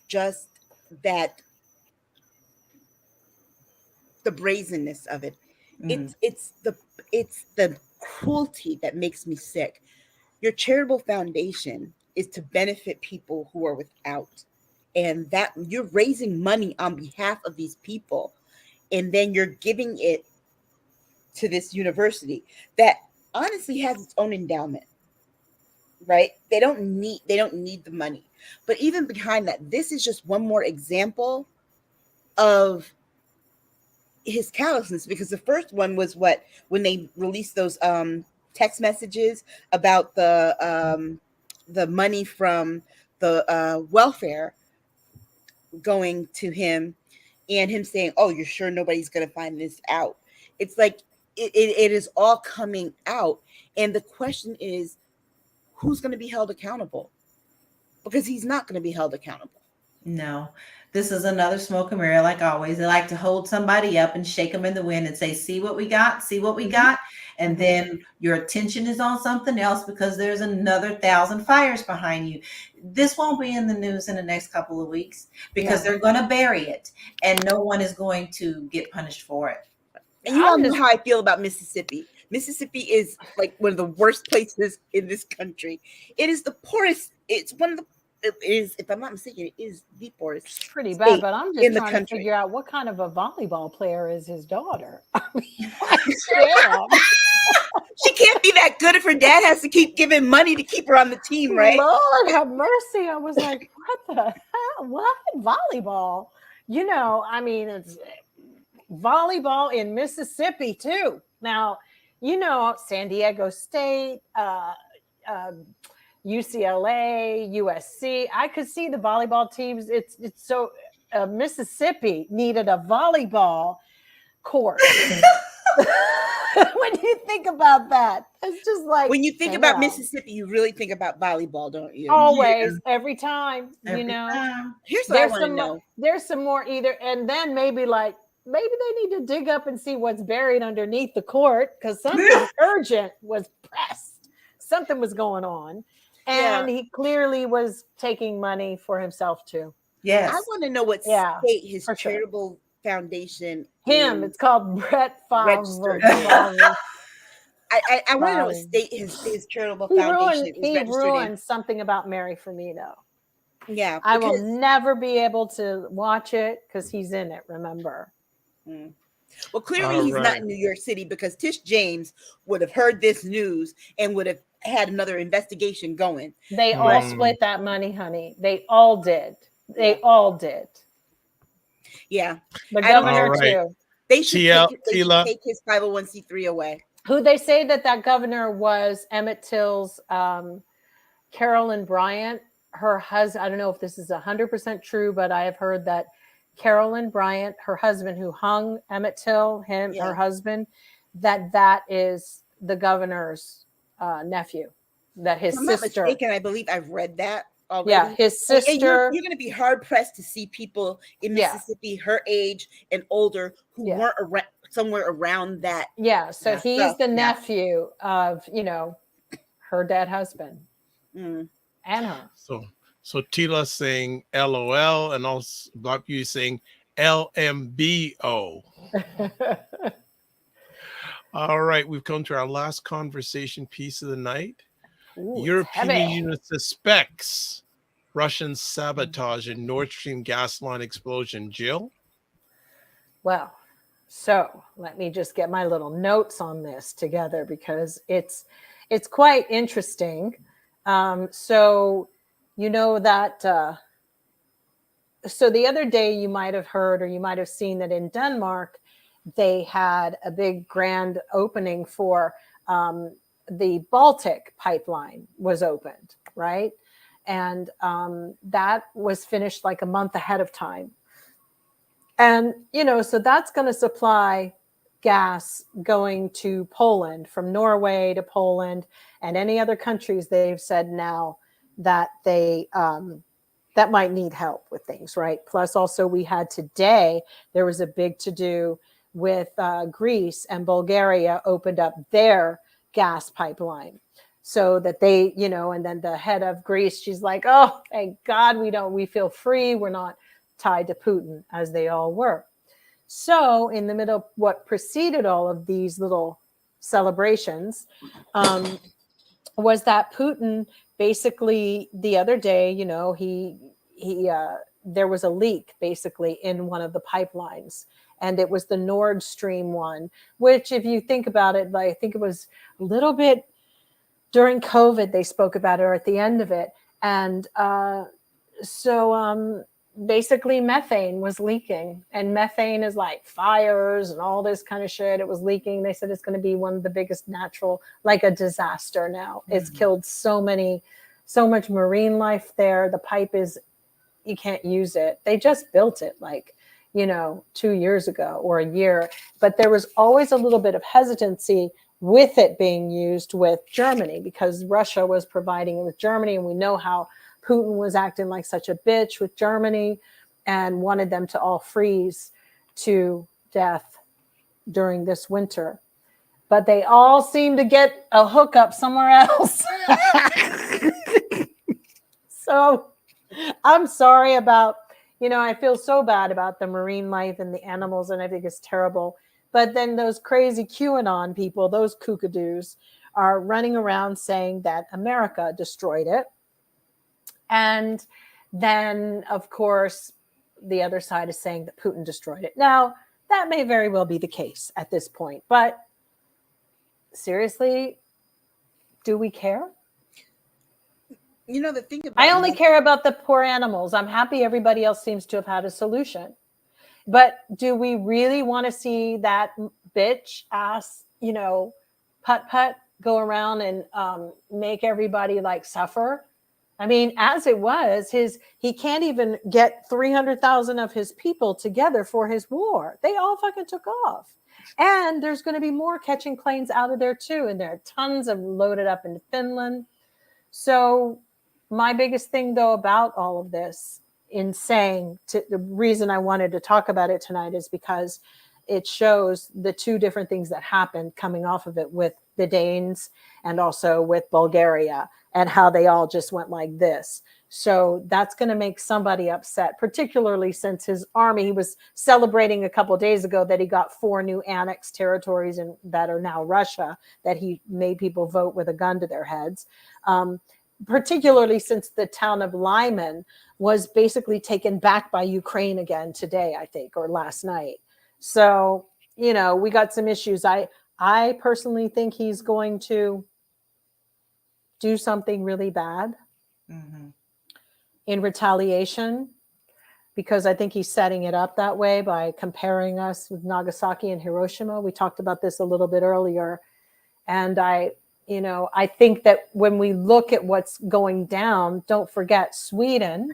just that, the brazenness of it. It's the cruelty that makes me sick. Your charitable foundation is to benefit people who are without, and that you're raising money on behalf of these people, and then you're giving it to this university that honestly has its own endowment, right? They don't need the money. But even behind that, this is just one more example of his callousness, because the first one was when they released those text messages about the money from the welfare going to him, and him saying, "Oh, you're sure nobody's going to find this out?" It's like it is all coming out, and the question is, who's going to be held accountable? Because he's not going to be held accountable. No, this is another smoke and mirror. Like always, they like to hold somebody up and shake them in the wind and say, "See what we got, see what we got," and then your attention is on something else because there's another 1,000 fires behind you. This won't be in the news in the next couple of weeks because they're going to bury it, and no one is going to get punished for it. And you all know how I feel about Mississippi. Mississippi is like one of the worst places in this country. It is the poorest. It's one of the. It is, if I'm not mistaken, it is the poorest. It's pretty bad, but I'm just trying to figure out what kind of a volleyball player is his daughter. I mean, she can't be that good if her dad has to keep giving money to keep her on the team, right? Lord have mercy. I was like, what the hell? What? Volleyball? I mean, it's volleyball in Mississippi too. Now, San Diego State, UCLA, USC. I could see the volleyball teams. It's so Mississippi needed a volleyball court. When you think about that, it's just like when you think about Mississippi, you really think about volleyball, don't you? Always, every time. Every time. Here's what I want to know. There's some more either, and then maybe they need to dig up and see what's buried underneath the court because something urgent was pressed. Something was going on. And he clearly was taking money for himself too. Yes. I want to know what state his charitable foundation. It's called Brett Favre. I want to know what state his charitable foundation is registered ruined in. Something about Mary Firmino. Yeah. I will never be able to watch it because he's in it, remember? Well, clearly he's not in New York City because Tish James would have heard this news and would have had another investigation going. They all split that money, honey. They all did. Yeah. The governor too. They should take his 501c3 away. Who they say that governor was Emmett Till's Carolyn Bryant, her husband. I don't know if this is 100% true, but I have heard that Carolyn Bryant, her husband who hung Emmett Till, her husband, that is the governor's nephew, that his sister. I'm not mistaken, I believe I've read that already. Yeah, his sister. And you're going to be hard pressed to see people in Mississippi her age and older who weren't somewhere around that. Yeah, so he's the nephew of, her dead husband and her. So Tila's saying LOL and also Black Beauty saying LMBO. All right, we've come to our last conversation piece of the night. European Union suspects Russian sabotage in Nord Stream gas line explosion. Jill? Well, so let me just get my little notes on this together because it's quite interesting. So the other day you might have heard or you might have seen that in Denmark, they had a big grand opening for the Baltic pipeline was opened, right? And that was finished like a month ahead of time. And, so that's going to supply gas going to Poland, from Norway to Poland and any other countries they've said now that they that might need help with things, right? Plus also we had today, there was a big to-do with Greece and Bulgaria opened up their gas pipeline so that they, and then the head of Greece, she's like, oh, thank God we feel free. We're not tied to Putin as they all were. So in the middle of what preceded all of these little celebrations was that Putin basically the other day, there was a leak basically in one of the pipelines, and it was the Nord Stream one, which if you think about it, I think it was a little bit during COVID, they spoke about it, or at the end of it. And basically methane was leaking, and methane is like fires and all this kind of shit. It was leaking. They said it's going to be one of the biggest natural, like a disaster now. Mm-hmm. It's killed so much marine life there. The pipe you can't use it. They just built it 2 years ago or a year, but there was always a little bit of hesitancy with it being used with Germany because Russia was providing it with Germany. And we know how Putin was acting like such a bitch with Germany and wanted them to all freeze to death during this winter. But they all seem to get a hookup somewhere else. So I'm sorry about, I feel so bad about the marine life and the animals, and I think it's terrible. But then those crazy QAnon people, those kookadoos, are running around saying that America destroyed it. And then, of course, the other side is saying that Putin destroyed it. Now, that may very well be the case at this point. But seriously, do we care? The thing about I only care about the poor animals. I'm happy everybody else seems to have had a solution. But do we really want to see that bitch ass, putt go around and make everybody suffer? I mean, as it was, he can't even get 300,000 of his people together for his war. They all fucking took off. And there's going to be more catching planes out of there too. And there are tons of loaded up into Finland. So my biggest thing though about all of this the reason I wanted to talk about it tonight is because it shows the two different things that happened coming off of it with the Danes and also with Bulgaria, and how they all just went like this. So that's going to make somebody upset, particularly since his army, he was celebrating a couple of days ago that he got 4 new annexed territories that are now Russia, that he made people vote with a gun to their heads. Particularly since the town of Lyman was basically taken back by Ukraine again today, I think, or last night. So, we got some issues. I personally think he's going to do something really bad in retaliation, because I think he's setting it up that way by comparing us with Nagasaki and Hiroshima. We talked about this a little bit earlier. And I think that when we look at what's going down, don't forget Sweden.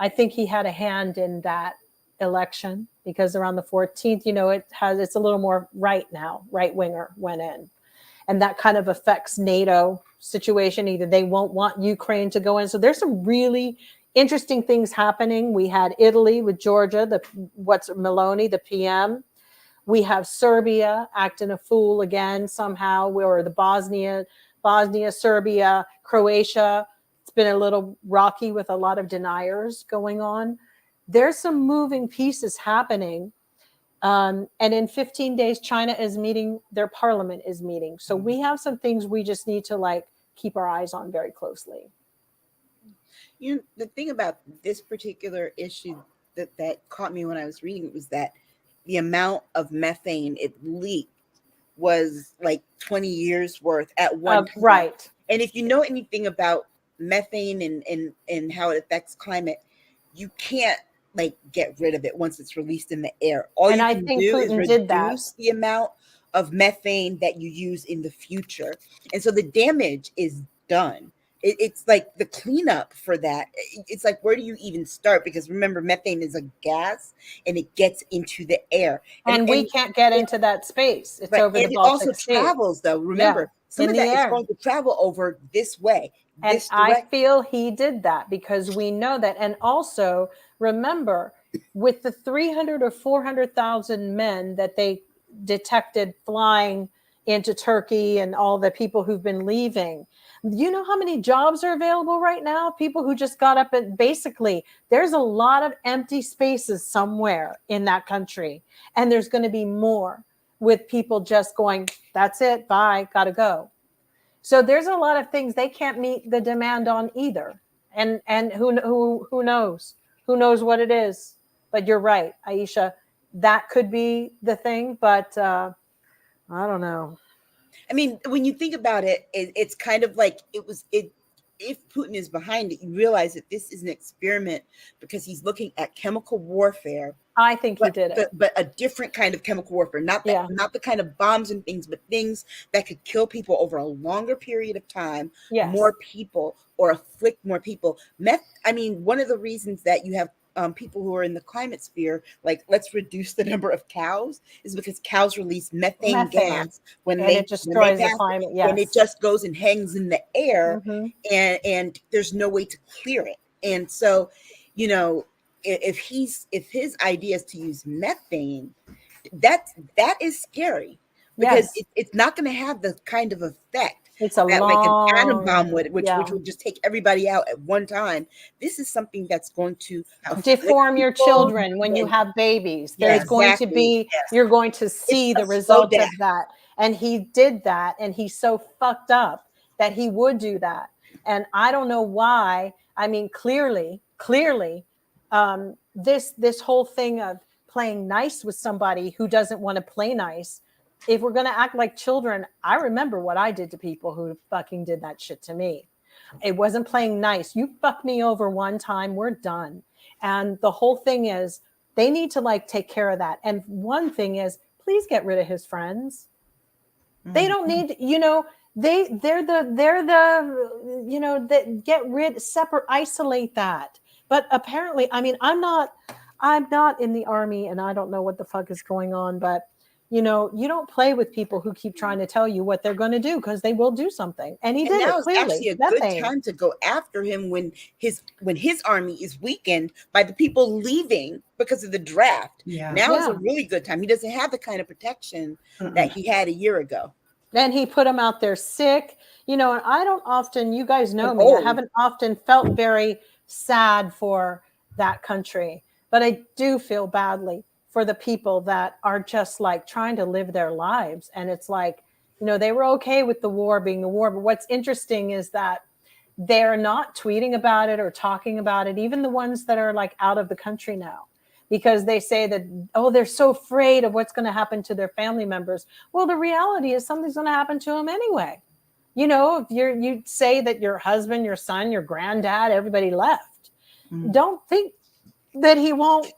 I think he had a hand in that election because around the 14th, it's a little more right now, right winger went in. And that kind of affects NATO situation. Either they won't want Ukraine to go in. So there's some really interesting things happening. We had Italy with Georgia, Meloni, the PM. We have Serbia acting a fool again somehow, or the Bosnia, Serbia, Croatia. It's been a little rocky with a lot of deniers going on. There's some moving pieces happening. And in 15 days, China is meeting, their parliament is meeting. So we have some things we just need to keep our eyes on very closely. The thing about this particular issue that caught me when I was reading it was that the amount of methane it leaked was 20 years worth at one time. Right. And if you know anything about methane and how it affects climate, you can't get rid of it once it's released in the air. All you can do is reduce the amount of methane that you use in the future. And so the damage is done. It's like the cleanup for that. It's like, where do you even start? Because remember, methane is a gas and it gets into the air. And we can't get into that space. It's right, over and the it also Baltic Sea. travels, though. Remember, some in of the that is air. going to travel over this way. And This I direct. feel he did that because we know that. And also remember, with the 300 or 400,000 men that they detected flying into Turkey and all the people who've been leaving, you know how many jobs are available right now? People who just got up, and basically there's a lot of empty spaces somewhere in that country. And there's going to be more with people just going, that's it, bye, gotta go. So there's a lot of things they can't meet the demand on either. And who knows? Who knows what it is? But you're right, Aisha. That could be the thing, but I don't know. I mean, when you think about it, it's kind of like if Putin is behind it, you realize that this is an experiment because he's looking at chemical warfare. I think he did it. But a different kind of chemical warfare, not the kind of bombs and things, but things that could kill people over a longer period of time, more people, or afflict more people. I mean, one of the reasons that you have people who are in the climate sphere, like, let's reduce the number of cows, is because cows release methane gas when it destroys the climate. Yes. When it just goes and hangs in the air, and there's no way to clear it. And so, you know, if his idea is to use methane, that is scary, because it's not going to have the kind of effect it's a that long, like an atom bomb would, which would just take everybody out at one time. This is something that's going to deform your children when you have babies. There's going to be, you're going to see the result of that. And he did that, and he's so fucked up that he would do that. And I don't know why. I mean, clearly, this whole thing of playing nice with somebody who doesn't want to play nice. If we're going to act like children, I remember what I did to people who fucking did that shit to me. It wasn't playing nice. You fucked me over one time, we're done. And the whole thing is, they need to like take care of that. And one thing is, please get rid of his friends. They don't need, you know, they're the, you know, that get rid, separate, isolate that. But apparently, I mean, I'm not in the army, and I don't know what the fuck is going on, but you know, you don't play with people who keep trying to tell you what they're going to do, because they will do something. And he did it clearly. Actually a good time to go after him when his army is weakened by the people leaving because of the draft. Now is a really good time. He doesn't have the kind of protection that he had a year ago. And he put him out there sick, you know, and I don't often, you guys know me, I haven't often felt very sad for that country, but I do feel badly for the people that are just like trying to live their lives. And it's like, you know, they were okay with the war being the war. But what's interesting is that they're not tweeting about it or talking about it, even the ones that are like out of the country now, because they say that, oh, they're so afraid of what's going to happen to their family members. Well, the reality is something's going to happen to them anyway. You know, if you say that your husband, your son, your granddad, everybody left, don't think that he won't,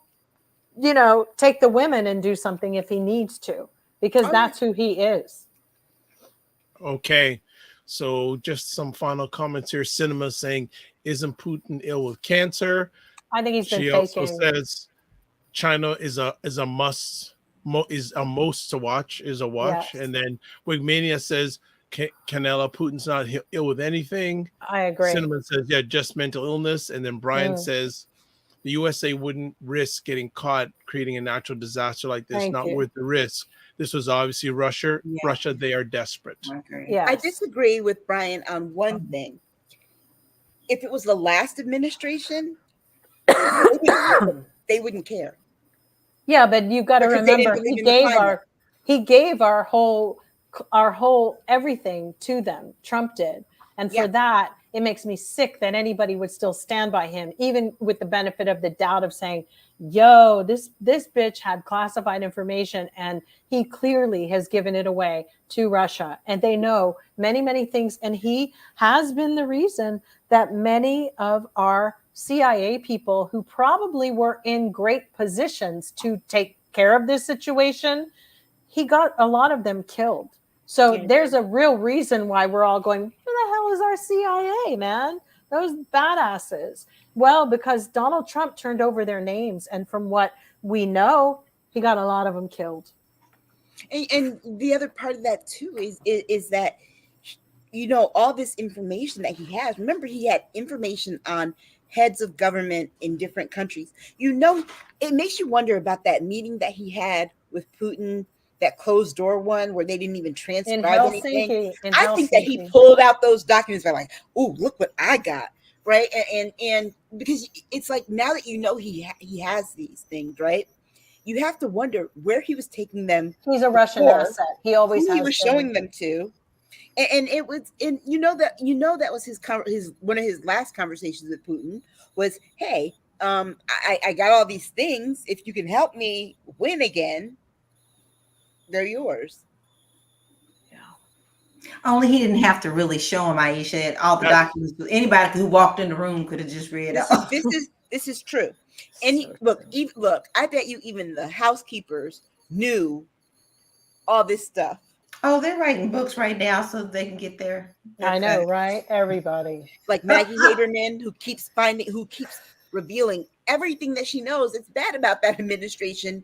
you know, take the women and do something if he needs to, because that's who he is. Okay. So just some final comments here. Cinema saying, isn't Putin ill with cancer? I think he's been faking. She also says China is a most to watch, is a watch. Yes. And then Wigmania says, Canela, Putin's not ill with anything. I agree. Cinnamon says, yeah, just mental illness. And then Brian says, the USA wouldn't risk getting caught creating a natural disaster like this. Not worth the risk. This was obviously Russia. Yeah. Russia, they are desperate. Yes. I disagree with Brian on one thing. If it was the last administration, they wouldn't care. Yeah, but you've got to remember, he gave our whole everything to them. Trump did. And for that, it makes me sick that anybody would still stand by him, even with the benefit of the doubt of saying, yo, this bitch had classified information and he clearly has given it away to Russia. And they know many, many things. And he has been the reason that many of our CIA people who probably were in great positions to take care of this situation, he got a lot of them killed. So there's a real reason why we're all going, who the hell was our CIA, man. Those badasses. Well, because Donald Trump turned over their names. And from what we know, he got a lot of them killed. And the other part of that too is that, you know, all this information that he has. Remember, he had information on heads of government in different countries. You know, it makes you wonder about that meeting that he had with Putin, that closed door one where they didn't even transcribe anything. I think that he pulled out those documents by like, oh, look what I got, right? And because it's like, now that you know he has these things, right? You have to wonder where he was taking them. He's a Russian asset. He always has. He was showing them to. And it was, and that was his one of his last conversations with Putin was, hey, I got all these things. If you can help me win again, they're yours. Yeah. Only he didn't have to really show him, Aisha, all the documents. Anybody who walked in the room could have just read it. This is true. And look, I bet you even the housekeepers knew all this stuff. Oh, they're writing books right now so they can get there. I know, right? Everybody. Like Maggie Haberman, who keeps revealing everything that she knows. It's bad about that administration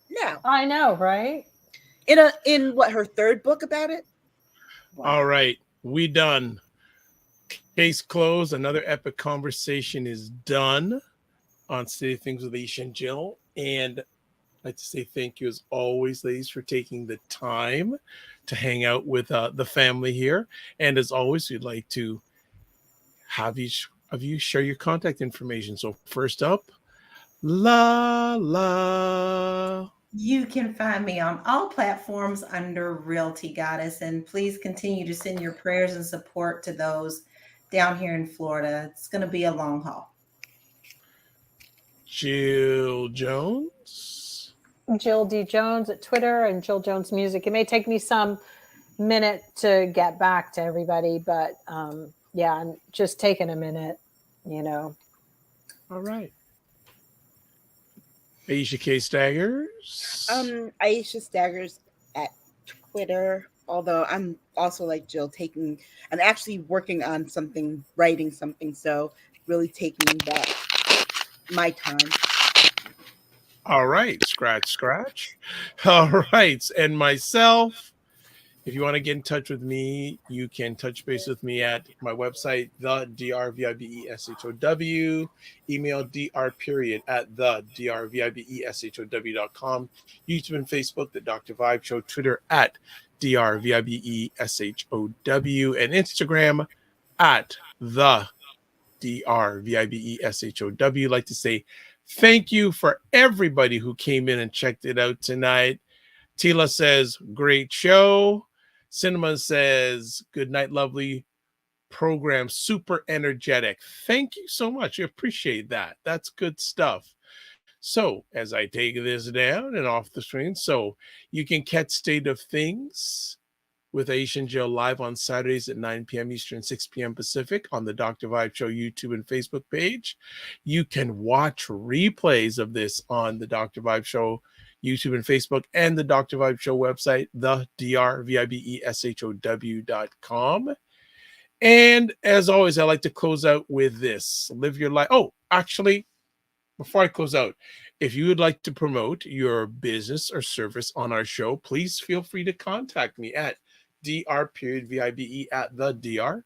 now. I know, right? In what, her third book about it? Wow. All right, we done. Case closed. Another epic conversation is done on City Things with Aisha and Jill. And I'd like to say thank you as always, ladies, for taking the time to hang out with the family here. And as always, we'd like to have each of you share your contact information. So first up, La. You can find me on all platforms under Realty Goddess, and please continue to send your prayers and support to those down here in Florida. It's going to be a long haul. Jill Jones. Jill D. Jones at Twitter and Jill Jones Music. It may take me some minute to get back to everybody, but yeah, I'm just taking a minute, you know. All right. Aisha K. Staggers. Aisha Staggers at Twitter. Although I'm also like Jill, I'm actually working on something, writing something, so really taking back my time. All right, scratch. All right, and myself. If you want to get in touch with me, you can touch base with me at my website, the drvibeshow, email dr@the drvibeshow.com, YouTube and Facebook, The Dr. Vibe Show, Twitter at drvibeshow, and Instagram at the drvibeshow. I'd like to say thank you for everybody who came in and checked it out tonight. Tila says, great show. Cinema says, good night, lovely program, super energetic. Thank you so much. I appreciate that. That's good stuff. So as I take this down and off the screen, so you can catch State of Things with Aisha and Jill live on Saturdays at 9 p.m. Eastern, 6 p.m. Pacific on the Dr. Vibe Show YouTube and Facebook page. You can watch replays of this on the Dr. Vibe Show YouTube and Facebook, and the Dr. Vibe Show website, the drvibeshow.com. And as always, I like to close out with this. Live your life. Oh, actually, before I close out, if you would like to promote your business or service on our show, please feel free to contact me at dr.vibe at the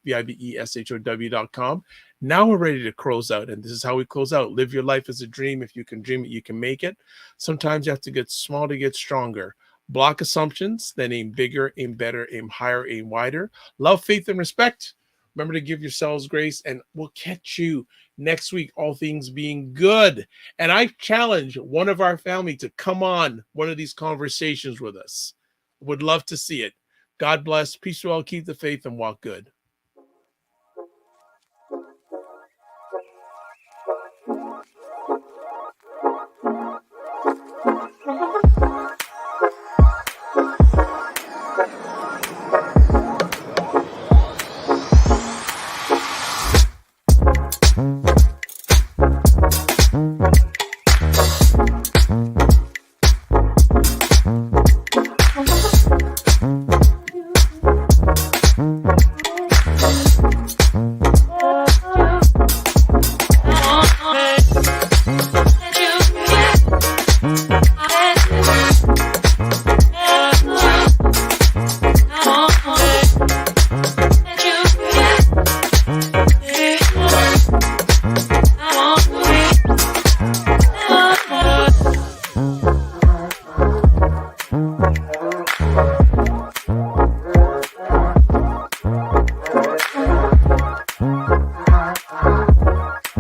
drvibeshow.com. Now we're ready to close out, and this is how we close out. Live your life as a dream. If you can dream it, you can make it. Sometimes you have to get small to get stronger. Block assumptions, then aim bigger, aim better, aim higher, aim wider. Love, faith, and respect. Remember to give yourselves grace, and we'll catch you next week, all things being good. And I challenge one of our family to come on one of these conversations with us. Would love to see it. God bless. Peace to all. Keep the faith and walk good.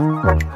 Bye.